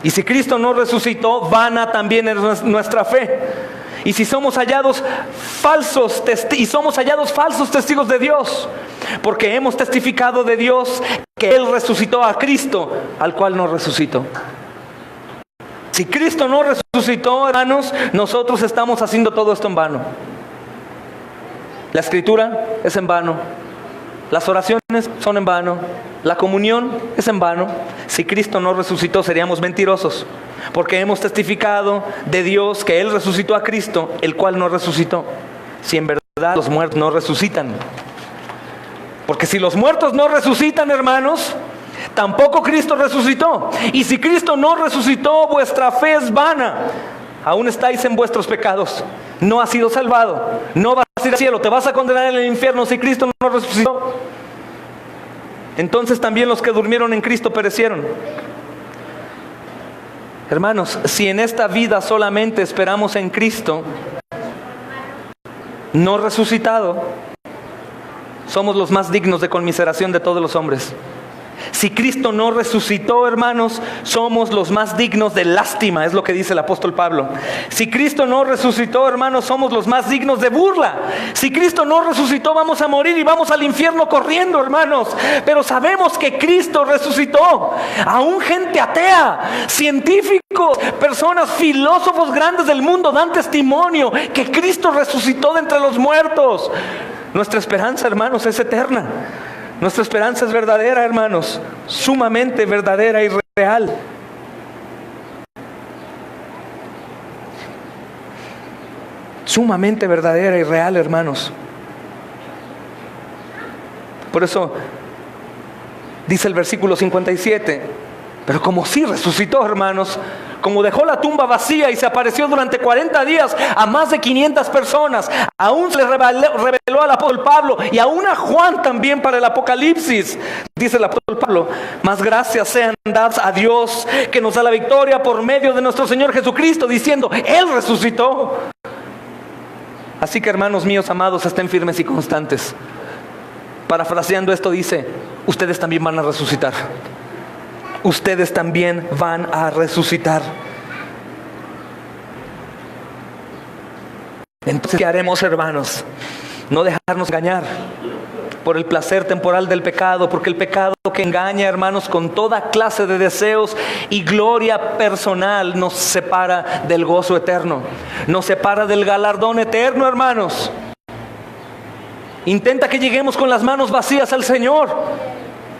Y si Cristo no resucitó, vana también es nuestra fe. Y si somos hallados falsos testigos de Dios, porque hemos testificado de Dios que Él resucitó a Cristo, al cual no resucitó. Si Cristo no resucitó, hermanos, nosotros estamos haciendo todo esto en vano. La escritura es en vano. Las oraciones son en vano. La comunión es en vano. Si Cristo no resucitó, seríamos mentirosos, porque hemos testificado de Dios que Él resucitó a Cristo, el cual no resucitó. Si en verdad los muertos no resucitan. Porque si los muertos no resucitan, hermanos, tampoco Cristo resucitó. Y si Cristo no resucitó, vuestra fe es vana. Aún estáis en vuestros pecados. No has sido salvado. No vas a ir al cielo. Te vas a condenar en el infierno si Cristo no resucitó. Entonces también los que durmieron en Cristo perecieron. Hermanos, si en esta vida solamente esperamos en Cristo no resucitado, somos los más dignos de conmiseración de todos los hombres. Si Cristo no resucitó, hermanos, somos los más dignos de lástima, es lo que dice el apóstol Pablo. Si Cristo no resucitó, hermanos, somos los más dignos de burla. Si Cristo no resucitó, vamos a morir y vamos al infierno corriendo, hermanos. Pero sabemos que Cristo resucitó. Aún gente atea, científicos, personas, filósofos grandes del mundo dan testimonio que Cristo resucitó de entre los muertos. Nuestra esperanza, hermanos, es eterna. Nuestra esperanza es verdadera, hermanos, sumamente verdadera y real. Sumamente verdadera y real, hermanos. Por eso dice el versículo 57, pero como sí resucitó, hermanos, como dejó la tumba vacía y se apareció durante 40 días a más de 500 personas, aún se le reveló al apóstol Pablo y aún a Juan también para el Apocalipsis. Dice el apóstol Pablo, más gracias sean dadas a Dios que nos da la victoria por medio de nuestro Señor Jesucristo, diciendo, Él resucitó. Así que, hermanos míos amados, estén firmes y constantes. Parafraseando esto dice, ustedes también van a resucitar. Ustedes también van a resucitar. Entonces, ¿qué haremos, hermanos? No dejarnos engañar por el placer temporal del pecado, porque el pecado que engaña, hermanos, con toda clase de deseos y gloria personal, nos separa del gozo eterno, nos separa del galardón eterno, hermanos. Intenta que lleguemos con las manos vacías al Señor,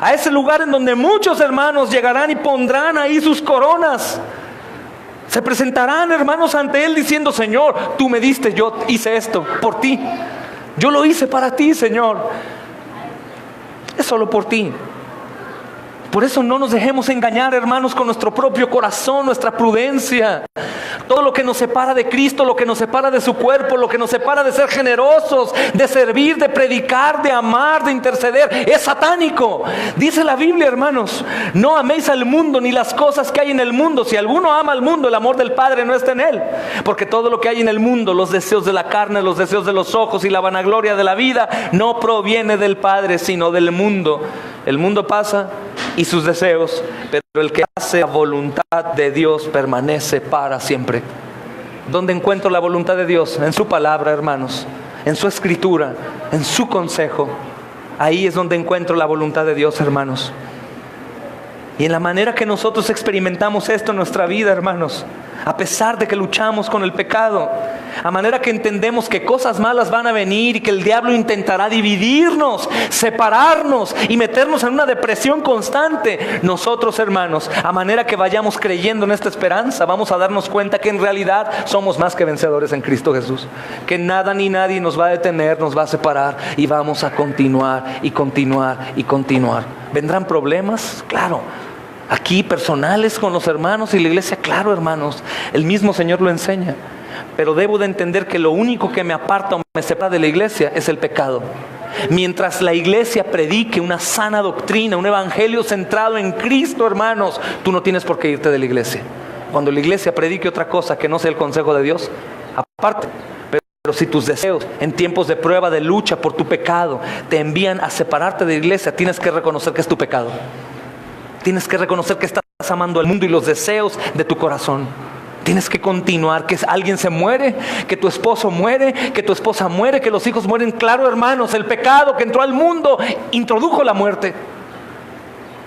a ese lugar en donde muchos hermanos llegarán y pondrán ahí sus coronas. Se presentarán, hermanos, ante Él diciendo, Señor, tú me diste, yo hice esto por ti. Yo lo hice para ti, Señor. Es solo por ti. Por eso no nos dejemos engañar, hermanos, con nuestro propio corazón, nuestra prudencia. Todo lo que nos separa de Cristo, lo que nos separa de su cuerpo, lo que nos separa de ser generosos, de servir, de predicar, de amar, de interceder, es satánico. Dice la Biblia, hermanos, no améis al mundo ni las cosas que hay en el mundo. Si alguno ama al mundo, el amor del Padre no está en él. Porque todo lo que hay en el mundo, los deseos de la carne, los deseos de los ojos y la vanagloria de la vida, no proviene del Padre, sino del mundo. El mundo pasa y sus deseos, pero el que hace la voluntad de Dios permanece para siempre. ¿Dónde encuentro la voluntad de Dios? En su palabra, hermanos, en su escritura, en su consejo. Ahí es donde encuentro la voluntad de Dios, hermanos. Y en la manera que nosotros experimentamos esto en nuestra vida, hermanos, a pesar de que luchamos con el pecado, a manera que entendemos que cosas malas van a venir y que el diablo intentará dividirnos, separarnos y meternos en una depresión constante, nosotros, hermanos, a manera que vayamos creyendo en esta esperanza, vamos a darnos cuenta que en realidad somos más que vencedores en Cristo Jesús, que nada ni nadie nos va a detener, nos va a separar, y vamos a continuar y continuar y continuar. ¿Vendrán problemas? Claro. Aquí personales con los hermanos y la iglesia, claro, hermanos, el mismo Señor lo enseña. Pero debo de entender que lo único que me aparta o me separa de la iglesia es el pecado. Mientras la iglesia predique una sana doctrina, un evangelio centrado en Cristo, hermanos, tú no tienes por qué irte de la iglesia. Cuando la iglesia predique otra cosa que no sea el consejo de Dios, aparte. Pero si tus deseos en tiempos de prueba, de lucha por tu pecado, te envían a separarte de la iglesia, tienes que reconocer que es tu pecado. Tienes que reconocer que estás amando al mundo y los deseos de tu corazón. Tienes que continuar, que alguien se muere, que tu esposo muere, que tu esposa muere, que los hijos mueren. Claro, hermanos, el pecado que entró al mundo introdujo la muerte.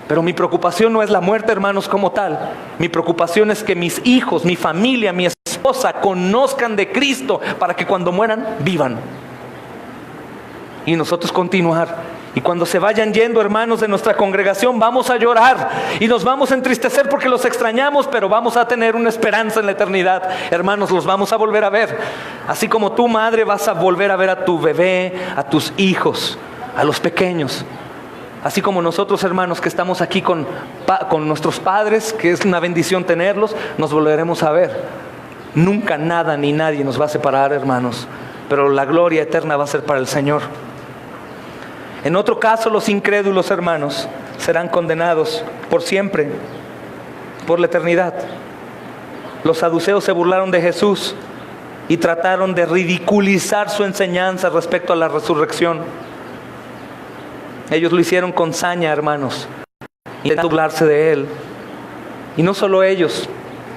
Pero mi preocupación no es la muerte, hermanos, como tal. Mi preocupación es que mis hijos, mi familia, mi esposa conozcan de Cristo para que cuando mueran, vivan. Y nosotros continuar. Y cuando se vayan yendo, hermanos, de nuestra congregación, vamos a llorar y nos vamos a entristecer porque los extrañamos, pero vamos a tener una esperanza en la eternidad. Hermanos, los vamos a volver a ver. Así como tu madre vas a volver a ver a tu bebé, a tus hijos, a los pequeños. Así como nosotros, hermanos, que estamos aquí con nuestros padres, que es una bendición tenerlos, nos volveremos a ver. Nunca nada ni nadie nos va a separar, hermanos, pero la gloria eterna va a ser para el Señor. En otro caso, los incrédulos, hermanos, serán condenados por siempre, por la eternidad. Los saduceos se burlaron de Jesús y trataron de ridiculizar su enseñanza respecto a la resurrección. Ellos lo hicieron con saña, hermanos, intentando burlarse de Él. Y no solo ellos,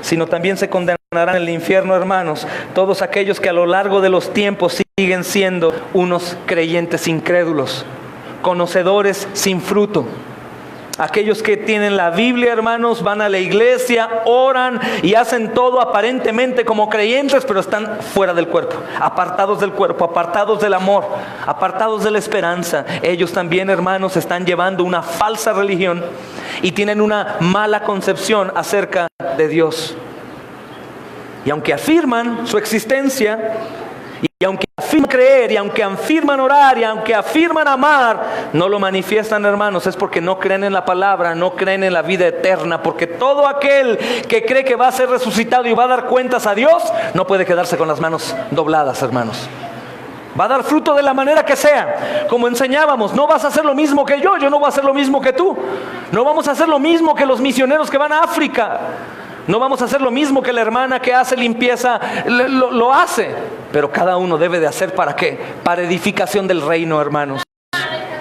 sino también se condenarán en el infierno, hermanos, todos aquellos que a lo largo de los tiempos siguen siendo unos creyentes incrédulos, conocedores sin fruto. Aquellos que tienen la Biblia, hermanos, van a la iglesia, oran y hacen todo aparentemente como creyentes, pero están fuera del cuerpo, apartados del amor, apartados de la esperanza. Ellos también, hermanos, están llevando una falsa religión y tienen una mala concepción acerca de Dios. Y aunque afirman su existencia, y aunque afirman creer, y aunque afirman orar, y aunque afirman amar, no lo manifiestan, hermanos, es porque no creen en la palabra, no creen en la vida eterna. Porque todo aquel que cree que va a ser resucitado y va a dar cuentas a Dios, no puede quedarse con las manos dobladas, hermanos. Va a dar fruto de la manera que sea. Como enseñábamos, no vas a hacer lo mismo que yo no voy a hacer lo mismo que tú. No vamos a hacer lo mismo que los misioneros que van a África. No vamos a hacer lo mismo que la hermana que hace limpieza lo hace. Pero cada uno debe de hacer, ¿para qué? Para edificación del reino, hermanos.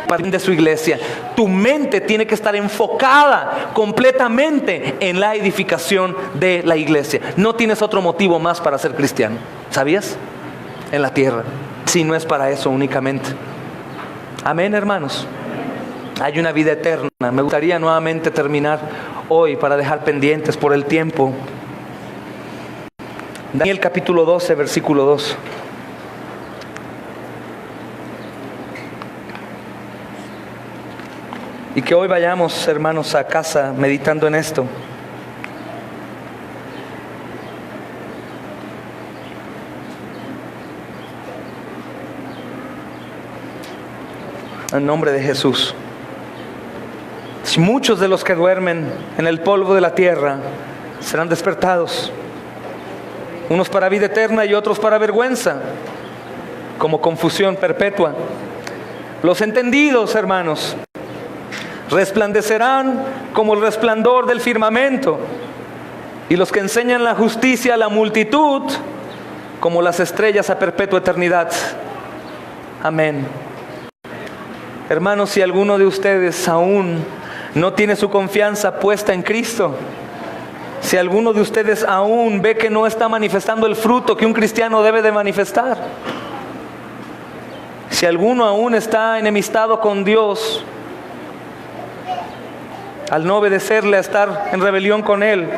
Para de su iglesia. Tu mente tiene que estar enfocada completamente en la edificación de la iglesia. No tienes otro motivo más para ser cristiano, ¿sabías? En la tierra. Si no es para eso únicamente. Amén, hermanos. Hay una vida eterna. Me gustaría nuevamente terminar hoy para dejar pendientes por el tiempo. Daniel capítulo 12, versículo 2. Y que hoy vayamos, hermanos, a casa meditando en esto. En nombre de Jesús. Si muchos de los que duermen en el polvo de la tierra serán despertados, unos para vida eterna y otros para vergüenza, como confusión perpetua. Los entendidos, hermanos, resplandecerán como el resplandor del firmamento, y los que enseñan la justicia a la multitud como las estrellas a perpetua eternidad. Amén. Hermanos, si alguno de ustedes aún no tiene su confianza puesta en Cristo, si alguno de ustedes aún ve que no está manifestando el fruto que un cristiano debe de manifestar, si alguno aún está enemistado con Dios, al no obedecerle, a estar en rebelión con Él,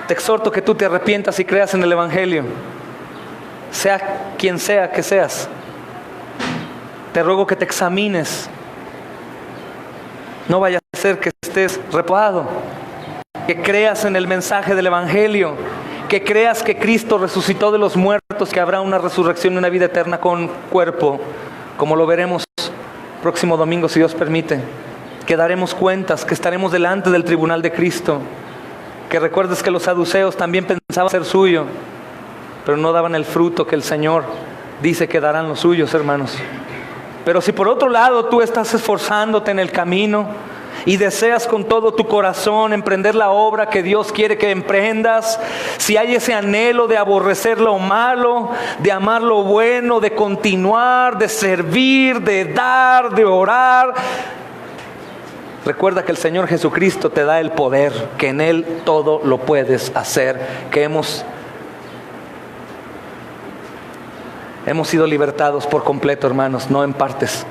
te exhorto que tú te arrepientas y creas en el Evangelio, sea quien sea que seas. Te ruego que te examines. No vaya a ser que estés reprobado. Que creas en el mensaje del Evangelio. Que creas que Cristo resucitó de los muertos, que habrá una resurrección y una vida eterna con cuerpo, como lo veremos próximo domingo, si Dios permite. Que daremos cuentas, que estaremos delante del tribunal de Cristo. Que recuerdes que los saduceos también pensaban ser suyo, pero no daban el fruto que el Señor dice que darán los suyos, hermanos. Pero si por otro lado tú estás esforzándote en el camino y deseas con todo tu corazón emprender la obra que Dios quiere que emprendas, si hay ese anhelo de aborrecer lo malo, de amar lo bueno, de continuar, de servir, de dar, de orar, recuerda que el Señor Jesucristo te da el poder, que en Él todo lo puedes hacer, que hemos sido libertados por completo, hermanos, no en partes,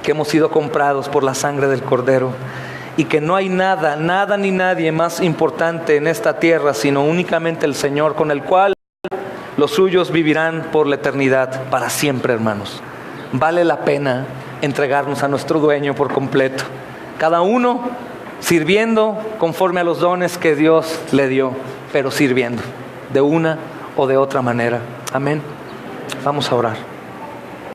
que hemos sido comprados por la sangre del Cordero, y que no hay nada ni nadie más importante en esta tierra, sino únicamente el Señor, con el cual los suyos vivirán por la eternidad, para siempre, hermanos. Vale la pena entregarnos a nuestro dueño por completo, cada uno sirviendo conforme a los dones que Dios le dio, pero sirviendo de una o de otra manera. Amén. Vamos a orar.